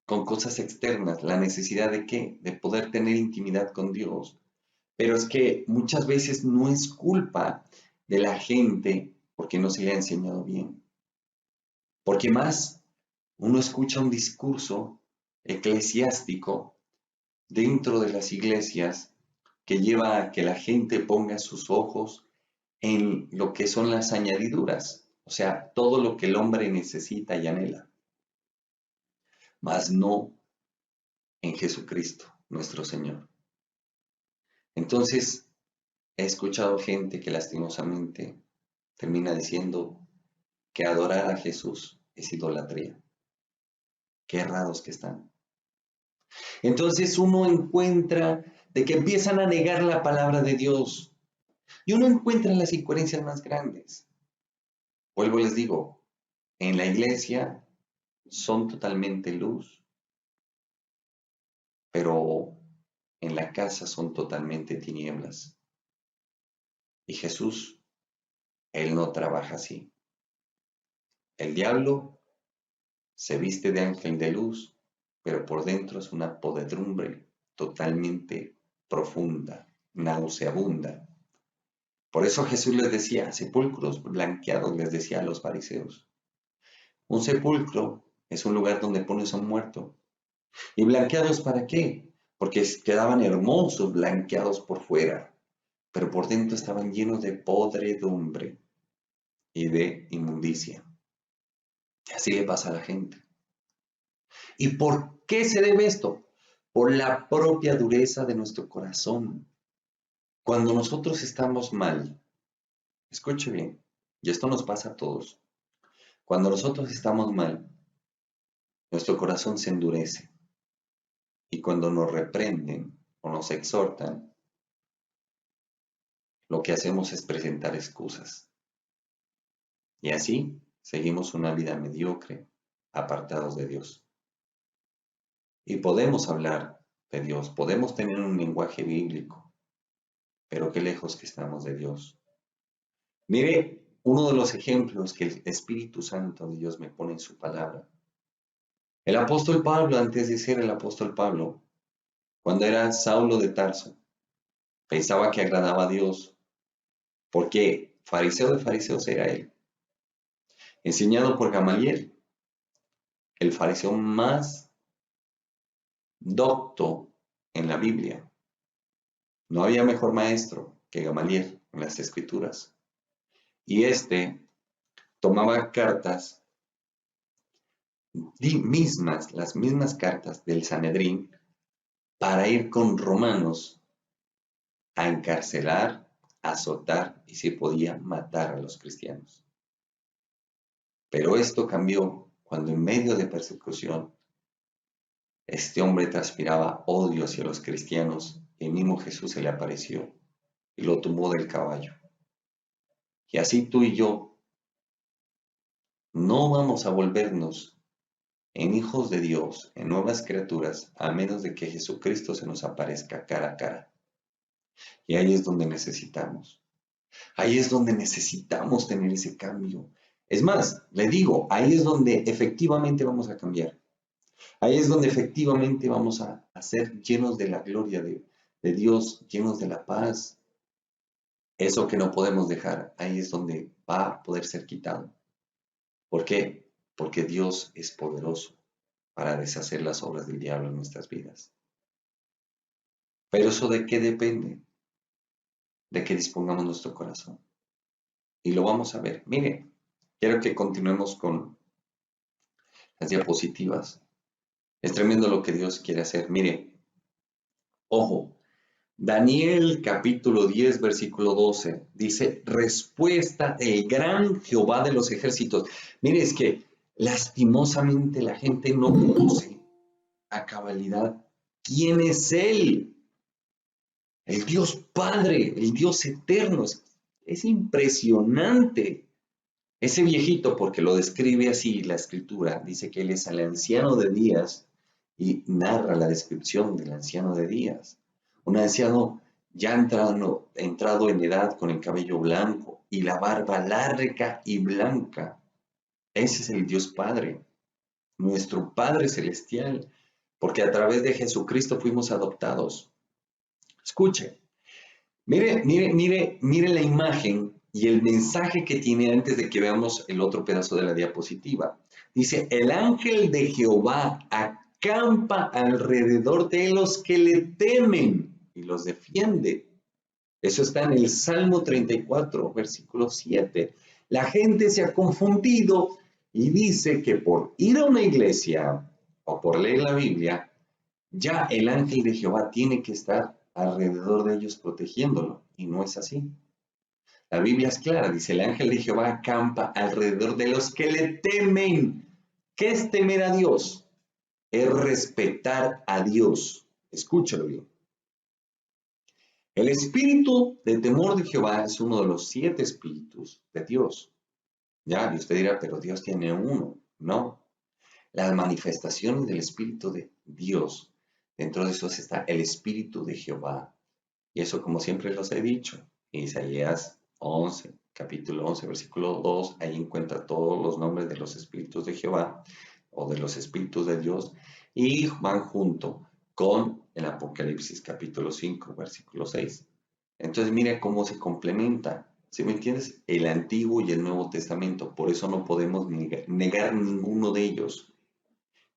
con cosas externas. ¿La necesidad de qué? De poder tener intimidad con Dios. Pero es que muchas veces no es culpa de la gente porque no se le ha enseñado bien. Porque más uno escucha un discurso eclesiástico dentro de las iglesias que lleva a que la gente ponga sus ojos en lo que son las añadiduras, o sea, todo lo que el hombre necesita y anhela, mas no en Jesucristo, nuestro Señor. Entonces, he escuchado gente que lastimosamente termina diciendo que adorar a Jesús es idolatría. Qué errados que están. Entonces uno encuentra de que empiezan a negar la palabra de Dios y uno encuentra las incoherencias más grandes. Vuelvo les digo, en la iglesia son totalmente luz, pero en la casa son totalmente tinieblas. Y Jesús, Él no trabaja así. El diablo se viste de ángel de luz, pero por dentro es una podredumbre totalmente profunda, nauseabunda. Por eso Jesús les decía, sepulcros blanqueados, les decía a los fariseos. Un sepulcro es un lugar donde pones a un muerto. ¿Y blanqueados para qué? Porque quedaban hermosos blanqueados por fuera, pero por dentro estaban llenos de podredumbre y de inmundicia. Y así le pasa a la gente. ¿Y por qué se debe esto? Por la propia dureza de nuestro corazón. Cuando nosotros estamos mal, escuche bien, y esto nos pasa a todos. Cuando nosotros estamos mal, nuestro corazón se endurece. Y cuando nos reprenden o nos exhortan, lo que hacemos es presentar excusas. Y así seguimos una vida mediocre, apartados de Dios. Y podemos hablar de Dios, podemos tener un lenguaje bíblico, pero qué lejos que estamos de Dios. Mire, uno de los ejemplos que el Espíritu Santo de Dios me pone en su palabra. El apóstol Pablo, antes de ser el apóstol Pablo, cuando era Saulo de Tarso, pensaba que agradaba a Dios, porque fariseo de fariseos era él, enseñado por Gamaliel, el fariseo más docto en la Biblia. No había mejor maestro que Gamaliel en las Escrituras. Y este tomaba cartas las mismas cartas del Sanedrín para ir con romanos a encarcelar, azotar y si podía matar a los cristianos. Pero esto cambió cuando en medio de persecución este hombre transpiraba odio hacia los cristianos y el mismo Jesús se le apareció y lo tumbó del caballo. Y así tú y yo no vamos a volvernos en hijos de Dios, en nuevas criaturas, a menos de que Jesucristo se nos aparezca cara a cara. Y ahí es donde necesitamos. Ahí es donde necesitamos tener ese cambio. Es más, le digo, ahí es donde efectivamente vamos a cambiar. Ahí es donde efectivamente vamos a ser llenos de la gloria de Dios, llenos de la paz. Eso que no podemos dejar, ahí es donde va a poder ser quitado. ¿Por qué? Porque Dios es poderoso para deshacer las obras del diablo en nuestras vidas. Pero ¿eso de qué depende? De que dispongamos nuestro corazón. Y lo vamos a ver. Mire, quiero que continuemos con las diapositivas. Es tremendo lo que Dios quiere hacer. Mire, ojo, Daniel capítulo 10, versículo 12, dice, respuesta del gran Jehová de los ejércitos. Mire, es que lastimosamente la gente no conoce a cabalidad quién es Él. El Dios Padre, el Dios eterno. Es impresionante. Ese viejito, porque lo describe así la escritura, dice que Él es el anciano de días y narra la descripción del anciano de días. Un anciano ya entrado en edad con el cabello blanco y la barba larga y blanca. Ese es el Dios Padre, nuestro Padre Celestial, porque a través de Jesucristo fuimos adoptados. Escuche, Mire la imagen y el mensaje que tiene antes de que veamos el otro pedazo de la diapositiva. Dice, el ángel de Jehová acampa alrededor de los que le temen y los defiende. Eso está en el Salmo 34, versículo 7. La gente se ha confundido y dice que por ir a una iglesia o por leer la Biblia, ya el ángel de Jehová tiene que estar alrededor de ellos protegiéndolo. Y no es así. La Biblia es clara, dice, el ángel de Jehová acampa alrededor de los que le temen. ¿Qué es temer a Dios? Es respetar a Dios. Escúchalo bien. El espíritu de temor de Jehová es uno de los 7 espíritus de Dios. Ya, y usted dirá, pero Dios tiene uno. No. Las manifestaciones del espíritu de Dios, dentro de eso está el espíritu de Jehová. Y eso, como siempre los he dicho, Isaías 11, capítulo 11, versículo 2, ahí encuentra todos los nombres de los espíritus de Jehová o de los espíritus de Dios y van junto con el Apocalipsis capítulo 5, versículo 6. Entonces mira cómo se complementa, ¿sí me entiendes? El Antiguo y el Nuevo Testamento, por eso no podemos negar ninguno de ellos.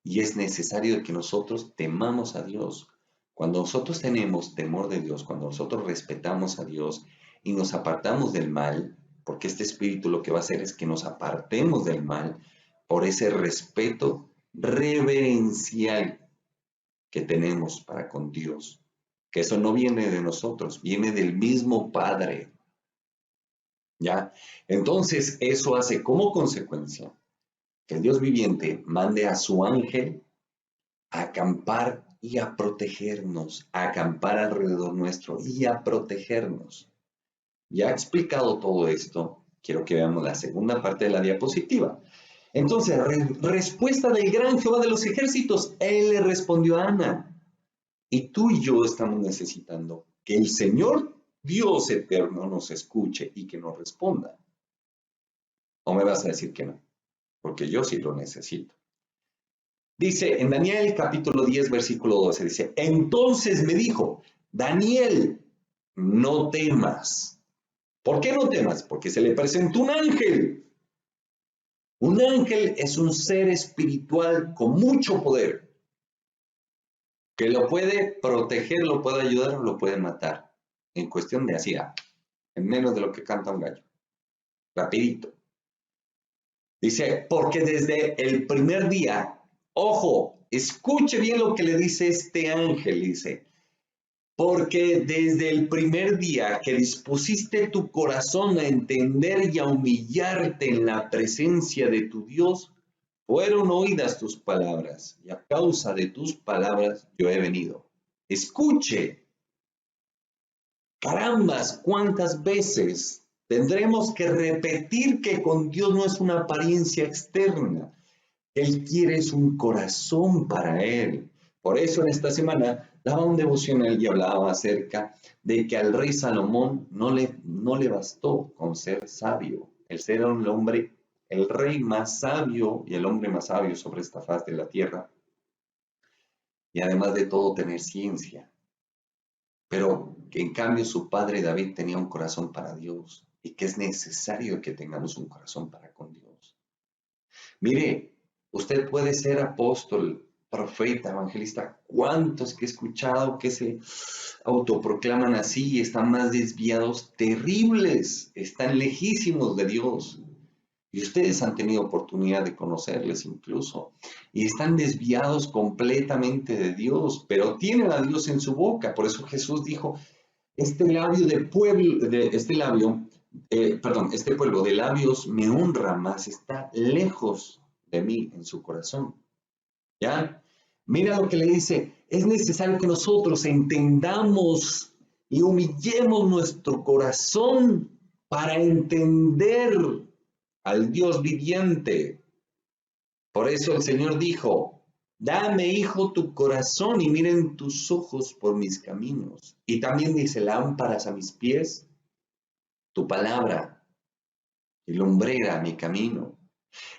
Y es necesario que nosotros temamos a Dios. Cuando nosotros tenemos temor de Dios, cuando nosotros respetamos a Dios y nos apartamos del mal, porque este espíritu lo que va a hacer es que nos apartemos del mal por ese respeto reverencial que tenemos para con Dios. Que eso no viene de nosotros, viene del mismo Padre. ¿Ya? Entonces, eso hace como consecuencia que el Dios viviente mande a su ángel a acampar y a protegernos, a acampar alrededor nuestro y a protegernos. Ya he explicado todo esto, quiero que veamos la segunda parte de la diapositiva. Entonces, respuesta del gran Jehová de los ejércitos, él le respondió a Ana. Y tú y yo estamos necesitando que el Señor Dios eterno nos escuche y que nos responda. ¿O me vas a decir que no? Porque yo sí lo necesito. Dice en Daniel capítulo 10, versículo 12, dice, entonces me dijo, Daniel, no temas. ¿Por qué no temas? Porque se le presentó un ángel. Un ángel es un ser espiritual con mucho poder, que lo puede proteger, lo puede ayudar o lo puede matar. En cuestión de así, en menos de lo que canta un gallo. Rapidito. Dice, porque desde el primer día, ojo, escuche bien lo que le dice este ángel, dice, porque desde el primer día que dispusiste tu corazón a entender y a humillarte en la presencia de tu Dios, fueron oídas tus palabras, y a causa de tus palabras yo he venido. Escuche, carambas, cuántas veces tendremos que repetir que con Dios no es una apariencia externa. Él quiere es un corazón para Él. Por eso en esta semana daba un devocional y hablaba acerca de que al rey Salomón no le bastó con ser sabio. El ser un hombre, el rey más sabio y el hombre más sabio sobre esta faz de la tierra. Y además de todo tener ciencia. Pero que en cambio su padre David tenía un corazón para Dios y que es necesario que tengamos un corazón para con Dios. Mire, usted puede ser apóstol, profeta, evangelista. ¿Cuántos que he escuchado que se autoproclaman así y están más desviados, terribles, están lejísimos de Dios? Y ustedes han tenido oportunidad de conocerles incluso. Y están desviados completamente de Dios, pero tienen a Dios en su boca. Por eso Jesús dijo, este pueblo de labios me honra, mas está lejos de mí en su corazón. ¿Ya? Mira lo que le dice, es necesario que nosotros entendamos y humillemos nuestro corazón para entender al Dios viviente. Por eso el Señor dijo, dame, hijo, tu corazón y miren tus ojos por mis caminos. Y también dice, lámparas a mis pies, tu palabra y lumbrera a mi camino.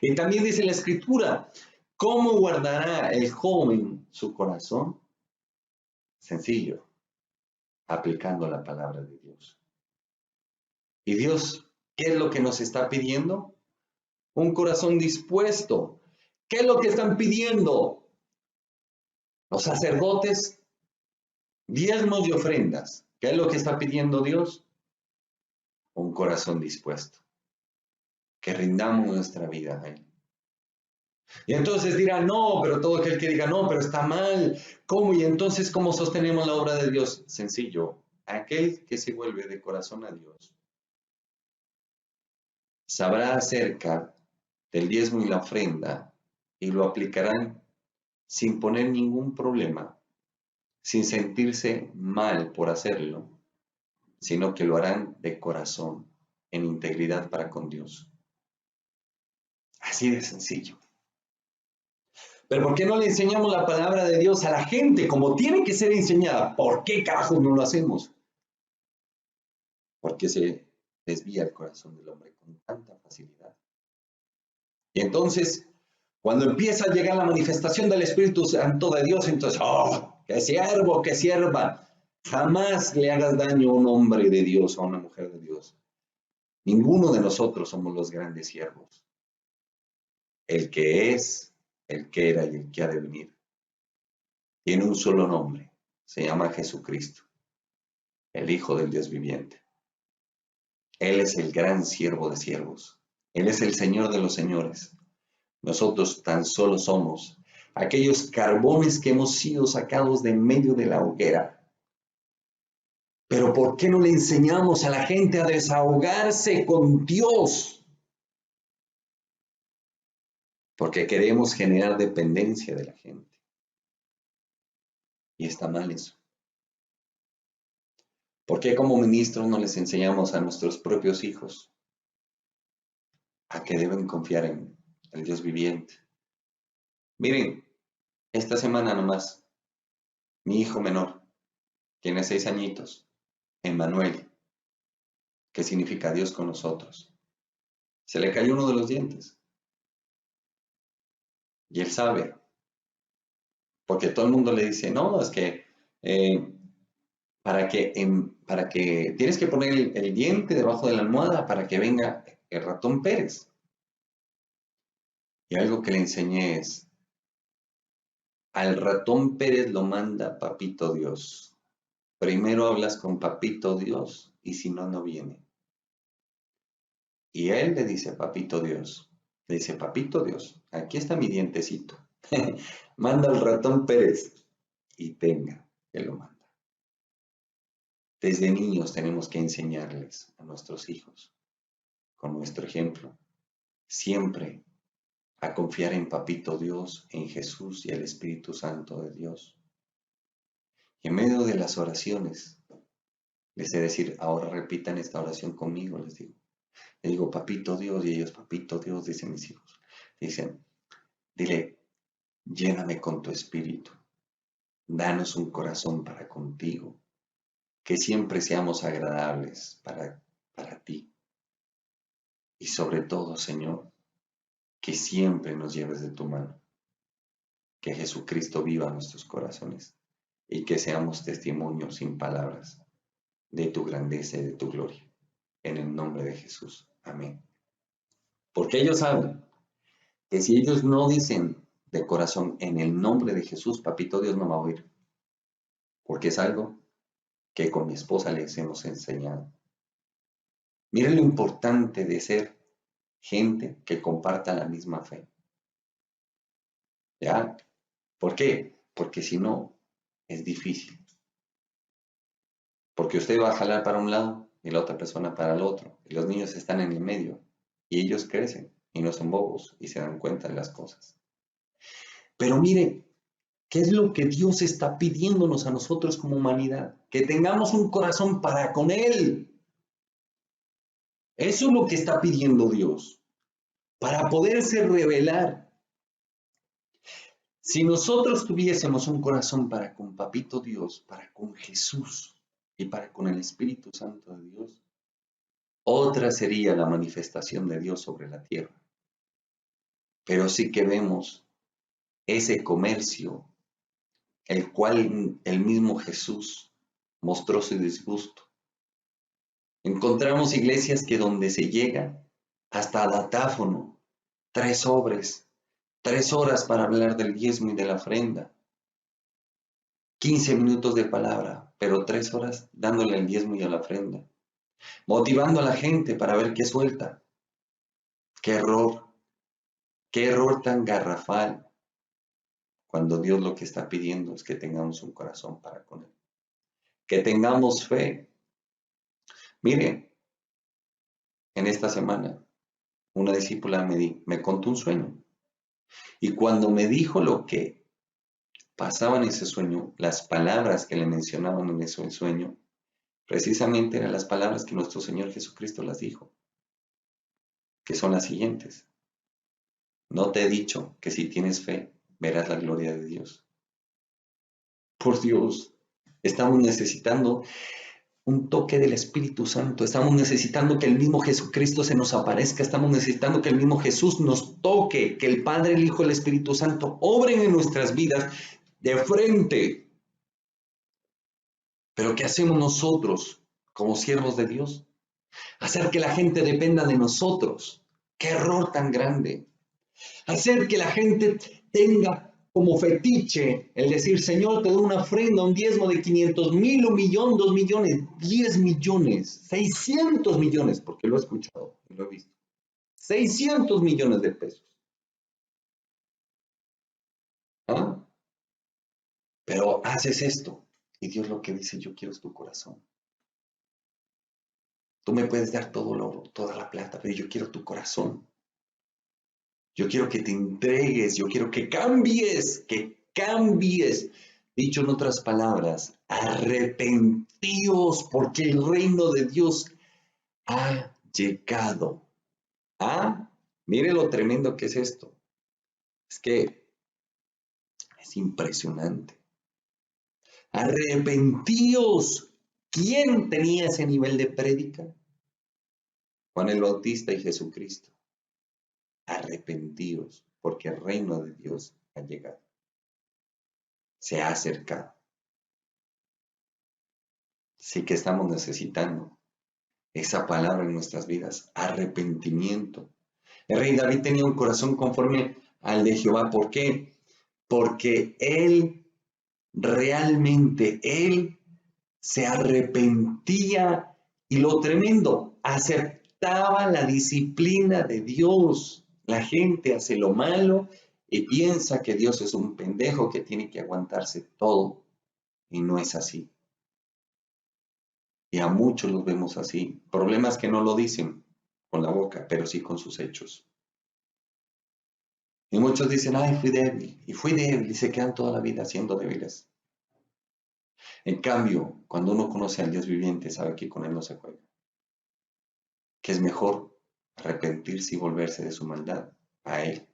Y también dice la Escritura, ¿cómo guardará el joven su corazón? Sencillo, aplicando la palabra de Dios. Y Dios, ¿qué es lo que nos está pidiendo? Un corazón dispuesto. ¿Qué es lo que están pidiendo los sacerdotes? Diezmos y ofrendas. ¿Qué es lo que está pidiendo Dios? Un corazón dispuesto. Que rindamos nuestra vida a Él. Y entonces dirán, no, pero todo aquel que diga, no, pero está mal. ¿Cómo? Y entonces, ¿cómo sostenemos la obra de Dios? Sencillo. Aquel que se vuelve de corazón a Dios sabrá acerca del diezmo y la ofrenda y lo aplicarán sin poner ningún problema, sin sentirse mal por hacerlo, sino que lo harán de corazón, en integridad para con Dios. Así de sencillo. Pero ¿por qué no le enseñamos la palabra de Dios a la gente como tiene que ser enseñada? ¿Por qué carajos no lo hacemos? Porque se desvía el corazón del hombre con tanta facilidad. Y entonces, cuando empieza a llegar la manifestación del Espíritu Santo de Dios, entonces, ¡oh! ¡Qué siervo, qué sierva! Jamás le hagas daño a un hombre de Dios, a una mujer de Dios. Ninguno de nosotros somos los grandes siervos. El que es, el que era y el que ha de venir. Tiene un solo nombre. Se llama Jesucristo, el Hijo del Dios viviente. Él es el gran siervo de siervos. Él es el Señor de los señores. Nosotros tan solo somos aquellos carbones que hemos sido sacados de en medio de la hoguera. Pero ¿por qué no le enseñamos a la gente a desahogarse con Dios? Porque queremos generar dependencia de la gente. Y está mal eso. ¿Por qué como ministros no les enseñamos a nuestros propios hijos a que deben confiar en el Dios viviente? Miren, esta semana nomás, mi hijo menor tiene 6 añitos, Emmanuel, que significa Dios con nosotros. Se le cayó uno de los dientes. Y él sabe, porque todo el mundo le dice, no, es que para que tienes que poner el diente debajo de la almohada para que venga el ratón Pérez. Y algo que le enseñé es, al ratón Pérez lo manda Papito Dios. Primero hablas con Papito Dios y si no, no viene. Y él le dice, Papito Dios, aquí está mi dientecito. Manda al ratón Pérez y tenga, que lo manda. Desde niños tenemos que enseñarles a nuestros hijos, con nuestro ejemplo, siempre a confiar en Papito Dios, en Jesús y el Espíritu Santo de Dios. Y en medio de las oraciones, les he de decir, ahora repitan esta oración conmigo, les digo. Les digo, Papito Dios, y ellos, Papito Dios, dicen mis hijos. Dicen, dile, lléname con tu Espíritu, danos un corazón para contigo, que siempre seamos agradables para ti. Y sobre todo, Señor, que siempre nos lleves de tu mano, que Jesucristo viva en nuestros corazones y que seamos testimonios sin palabras de tu grandeza y de tu gloria. En el nombre de Jesús. Amén. Porque ellos saben que si ellos no dicen de corazón en el nombre de Jesús, Papito Dios no va a oír. Porque es algo que con mi esposa les hemos enseñado. Miren lo importante de ser gente que comparta la misma fe. ¿Ya? ¿Por qué? Porque si no, es difícil. Porque usted va a jalar para un lado y la otra persona para el otro. Y los niños están en el medio. Y ellos crecen y no son bobos y se dan cuenta de las cosas. Pero mire, ¿qué es lo que Dios está pidiéndonos a nosotros como humanidad? Que tengamos un corazón para con Él. Eso es lo que está pidiendo Dios. Para poderse revelar. Si nosotros tuviésemos un corazón para con Papito Dios, para con Jesús y para con el Espíritu Santo de Dios, otra sería la manifestación de Dios sobre la tierra. Pero sí que vemos ese comercio, el cual el mismo Jesús mostró su disgusto. Encontramos iglesias que donde se llega, hasta datáfono, 3 sobres, 3 horas para hablar del diezmo y de la ofrenda, 15 minutos de palabra, pero 3 horas dándole el diezmo y a la ofrenda, motivando a la gente para ver qué suelta. Qué error tan garrafal, cuando Dios lo que está pidiendo es que tengamos un corazón para con Él, que tengamos fe. Mire, en esta semana, una discípula me contó un sueño, y cuando me dijo lo que pasaba en ese sueño, las palabras que le mencionaban en ese sueño, precisamente eran las palabras que nuestro Señor Jesucristo las dijo, que son las siguientes: no te he dicho que si tienes fe, verás la gloria de Dios. Por Dios, estamos necesitando un toque del Espíritu Santo. Estamos necesitando que el mismo Jesucristo se nos aparezca. Estamos necesitando que el mismo Jesús nos toque, que el Padre, el Hijo y el Espíritu Santo obren en nuestras vidas de frente. Pero ¿qué hacemos nosotros como siervos de Dios? Hacer que la gente dependa de nosotros. ¡Qué error tan grande! Hacer que la gente tenga como fetiche el decir: Señor, te doy una ofrenda, un diezmo de 500,000, 1,000,000, 2,000,000, 10 millones, 600 millones, porque lo he escuchado y lo he visto. 600 millones de pesos. ¿Ah? Pero haces esto y Dios lo que dice: yo quiero es tu corazón. Tú me puedes dar todo el oro, toda la plata, pero yo quiero tu corazón. Yo quiero que te entregues, yo quiero que cambies, que cambies. Dicho en otras palabras, arrepentíos porque el reino de Dios ha llegado. Ah, mire lo tremendo que es esto. Es que es impresionante. Arrepentíos. ¿Quién tenía ese nivel de prédica? Juan el Bautista y Jesucristo. Arrepentíos porque el reino de Dios ha llegado. Se ha acercado. Sí que estamos necesitando esa palabra en nuestras vidas, arrepentimiento. El rey David tenía un corazón conforme al de Jehová. ¿Por qué? Porque él se arrepentía, y lo tremendo, aceptaba la disciplina de Dios. La gente hace lo malo y piensa que Dios es un pendejo que tiene que aguantarse todo, y no es así. Y a muchos los vemos así. Problemas que no lo dicen con la boca, pero sí con sus hechos. Y muchos dicen: ay, fui débil, y se quedan toda la vida siendo débiles. En cambio, cuando uno conoce al Dios viviente, sabe que con Él no se juega. Que es mejor arrepentirse y volverse de su maldad a Él.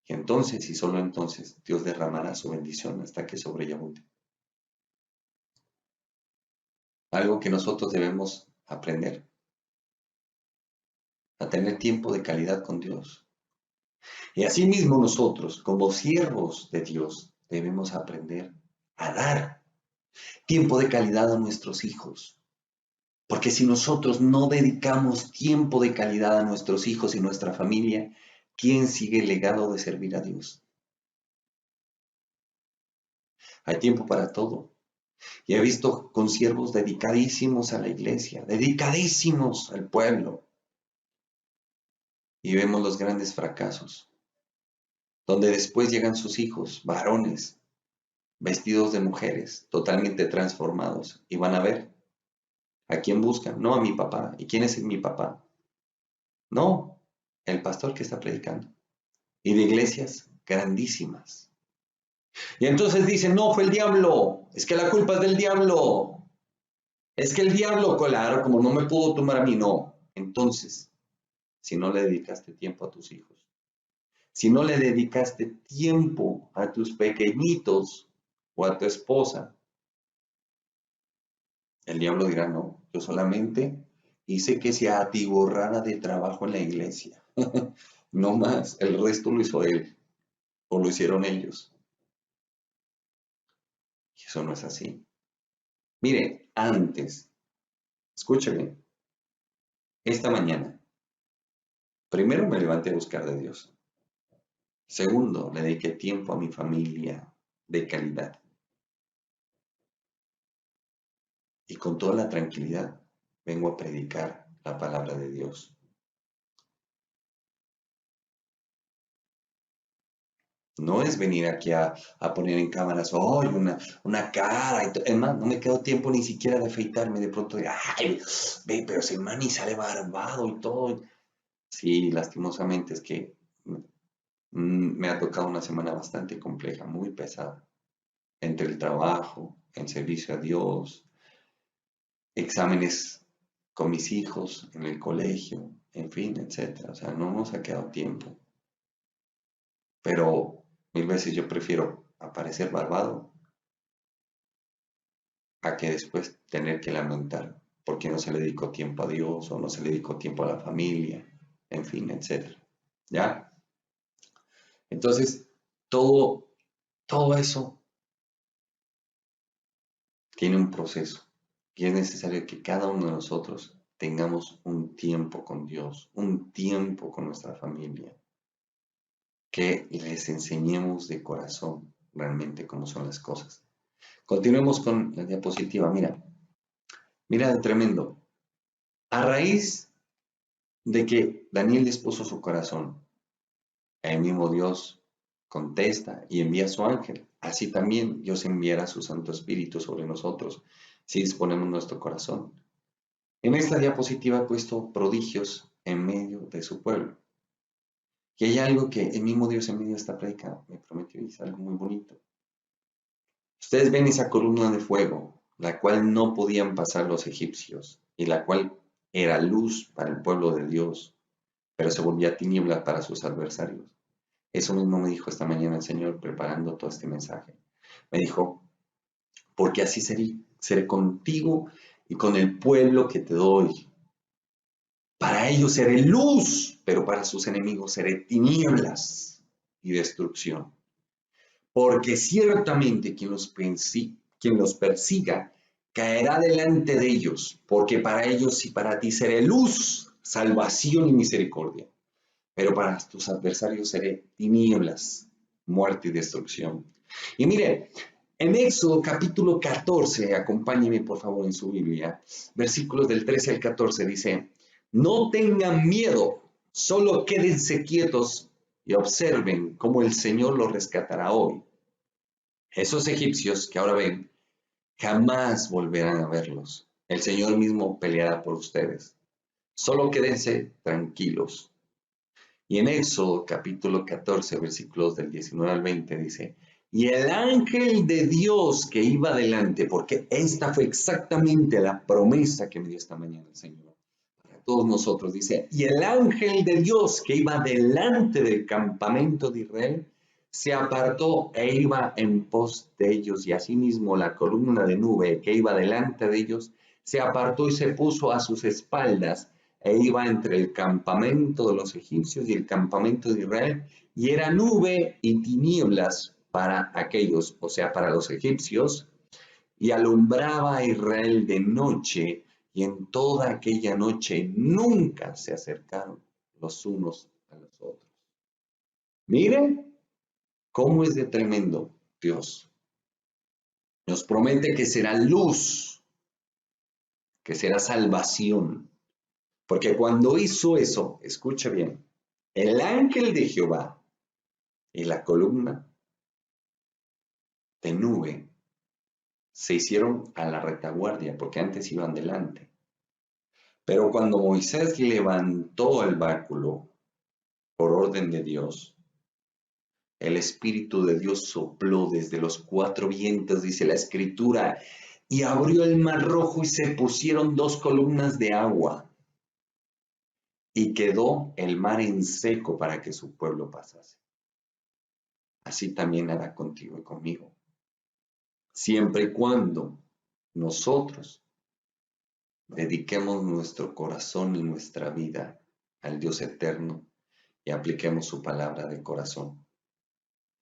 Y entonces, y solo entonces, Dios derramará su bendición hasta que sobreabunde. Algo que nosotros debemos aprender: a tener tiempo de calidad con Dios. Y asimismo nosotros, como siervos de Dios, debemos aprender a dar tiempo de calidad a nuestros hijos. Porque si nosotros no dedicamos tiempo de calidad a nuestros hijos y nuestra familia, ¿quién sigue el legado de servir a Dios? Hay tiempo para todo. Y he visto consiervos dedicadísimos a la iglesia, dedicadísimos al pueblo. Y vemos los grandes fracasos, donde después llegan sus hijos, varones, vestidos de mujeres, totalmente transformados, y van a ver a quién buscan. No a mi papá. ¿Y quién es mi papá? No, el pastor que está predicando. Y de iglesias grandísimas. Y entonces dicen: no, fue el diablo, es que la culpa es del diablo, es que el diablo, claro, como no me pudo tomar a mí. No. Entonces, si no le dedicaste tiempo a tus hijos, si no le dedicaste tiempo a tus pequeñitos o a tu esposa, el diablo dirá: no, yo solamente hice que se atiborrara de trabajo en la iglesia. No más, el resto lo hizo él o lo hicieron ellos. Y eso no es así. Mire, antes, escúcheme, esta mañana, primero me levanté a buscar de Dios. Segundo, le dediqué tiempo a mi familia de calidad. Y con toda la tranquilidad vengo a predicar la palabra de Dios. No es venir aquí a poner en cámaras, ¡ay! Una cara. Es más, no me quedo tiempo ni siquiera de afeitarme. De pronto, ¡ay! Ve, pero ese man y sale barbado y todo. Sí, lastimosamente es que me ha tocado una semana bastante compleja, muy pesada. Entre el trabajo, en servicio a Dios, exámenes con mis hijos en el colegio, en fin, etcétera. O sea, no nos ha quedado tiempo. Pero mil veces yo prefiero aparecer barbado a que después tener que lamentar porque no se le dedicó tiempo a Dios o no se le dedicó tiempo a la familia, en fin, etcétera. ¿Ya? Entonces, todo eso tiene un proceso y es necesario que cada uno de nosotros tengamos un tiempo con Dios, un tiempo con nuestra familia, que les enseñemos de corazón realmente cómo son las cosas. Continuemos con la diapositiva. Mira de tremendo. A raíz de que Daniel dispuso su corazón, el mismo Dios contesta y envía a su ángel. Así también Dios enviará su Santo Espíritu sobre nosotros si disponemos nuestro corazón. En esta diapositiva he puesto prodigios en medio de su pueblo. Y hay algo que el mismo Dios en medio de esta predica me prometió y es algo muy bonito. Ustedes ven esa columna de fuego, la cual no podían pasar los egipcios y la cual era luz para el pueblo de Dios, pero se volvía tiniebla para sus adversarios. Eso mismo me dijo esta mañana el Señor preparando todo este mensaje. Me dijo, porque así seré contigo y con el pueblo que te doy. Para ellos seré luz, pero para sus enemigos seré tinieblas y destrucción. Porque ciertamente quien los persiga caerá delante de ellos, porque para ellos y para ti seré luz, salvación y misericordia. Pero para tus adversarios seré tinieblas, muerte y destrucción. Y mire, en Éxodo capítulo 14, acompáñeme por favor en su Biblia, versículos del 13 al 14 dice, no tengan miedo, solo quédense quietos y observen cómo el Señor los rescatará hoy. Esos egipcios que ahora ven, jamás volverán a verlos. El Señor mismo peleará por ustedes. Solo quédense tranquilos. Y en Éxodo capítulo 14, versículos del 19 al 20 dice, y el ángel de Dios que iba adelante, porque esta fue exactamente la promesa que me dio esta mañana el Señor, para todos nosotros, dice, y el ángel de Dios que iba delante del campamento de Israel, se apartó e iba en pos de ellos, y asimismo la columna de nube que iba delante de ellos, se apartó y se puso a sus espaldas, e iba entre el campamento de los egipcios y el campamento de Israel, y era nube y tinieblas para aquellos, o sea, para los egipcios, y alumbraba a Israel de noche, y en toda aquella noche nunca se acercaron los unos a los otros. Miren cómo es de tremendo Dios. Nos promete que será luz, que será salvación. Porque cuando hizo eso, escucha bien, el ángel de Jehová y la columna de nube se hicieron a la retaguardia, porque antes iban delante. Pero cuando Moisés levantó el báculo por orden de Dios, el Espíritu de Dios sopló desde los cuatro vientos, dice la Escritura, y abrió el mar rojo y se pusieron dos columnas de agua. Y quedó el mar en seco para que su pueblo pasase. Así también hará contigo y conmigo. Siempre y cuando nosotros dediquemos nuestro corazón y nuestra vida al Dios eterno y apliquemos su palabra de corazón.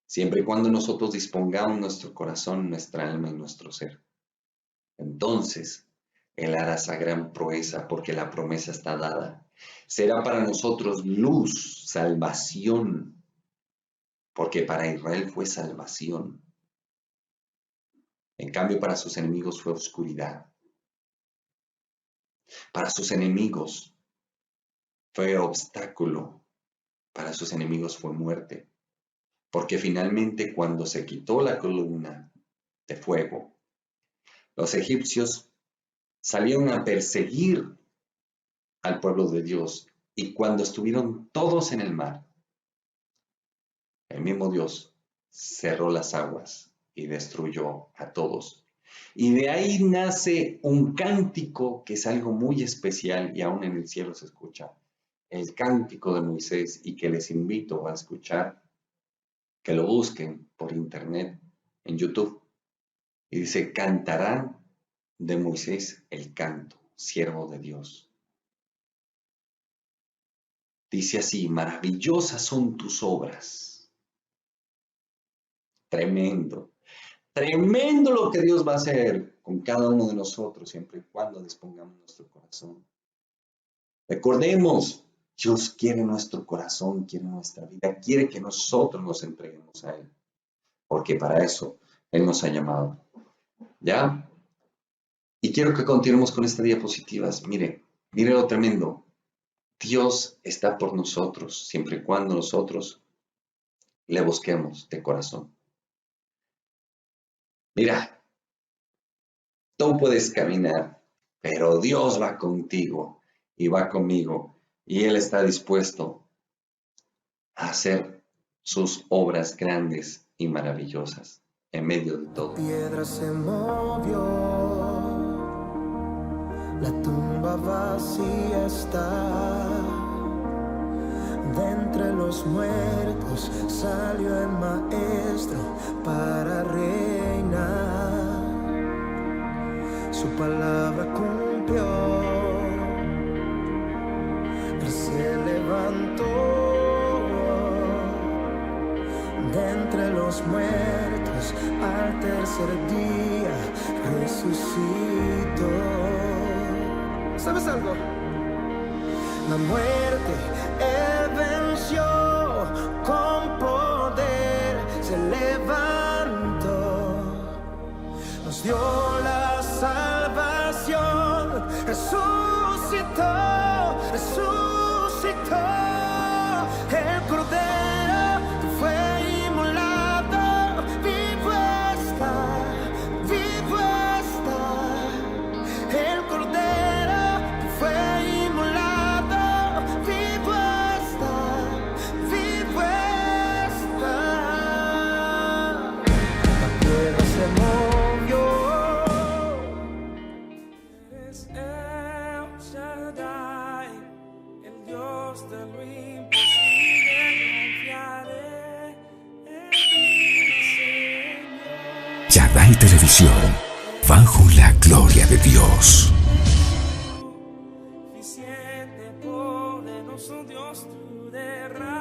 Siempre y cuando nosotros dispongamos nuestro corazón, nuestra alma y nuestro ser Entonces, Él hará esa gran proeza porque la promesa está dada. Será para nosotros luz, salvación, porque para Israel fue salvación. En cambio, para sus enemigos fue oscuridad. Para sus enemigos fue obstáculo. Para sus enemigos fue muerte. Porque finalmente cuando se quitó la columna de fuego, los egipcios salieron a perseguir al pueblo de Dios. Y cuando estuvieron todos en el mar, el mismo Dios cerró las aguas y destruyó a todos. Y de ahí nace un cántico que es algo muy especial y aún en el cielo se escucha. El cántico de Moisés, y que les invito a escuchar, que lo busquen por internet, en YouTube. Y dice, cantarán de Moisés el canto, siervo de Dios. Dice así, maravillosas son tus obras. Tremendo. Tremendo lo que Dios va a hacer con cada uno de nosotros, siempre y cuando dispongamos nuestro corazón. Recordemos, Dios quiere nuestro corazón, quiere nuestra vida, quiere que nosotros nos entreguemos a Él, porque para eso Él nos ha llamado. ¿Ya? Y quiero que continuemos con estas diapositivas. Mire lo tremendo. Dios está por nosotros, siempre y cuando nosotros le busquemos de corazón. Mira, tú puedes caminar, pero Dios va contigo y va conmigo. Y Él está dispuesto a hacer sus obras grandes y maravillosas en medio de todo. La piedra se movió, la tumba vacía está. De entre los muertos salió el maestro para reinar. Su palabra cumplió, Él se levantó. De entre los muertos al tercer día resucitó. ¿Sabes algo? La muerte Él venció, con poder se levantó, nos dio la salvación, resucitó, resucitó. El Cordero que fue inmolado, vivo está, vivo está. El Cordero que fue inmolado, vivo está, vivo está. La piedra se movió. Eres El Shaddai, el Dios de lo imposible. Confiaré en ti, Señor. Shaddai Televisión, bajo la gloria de Dios. Suficiente, poderoso Dios, tú derramas.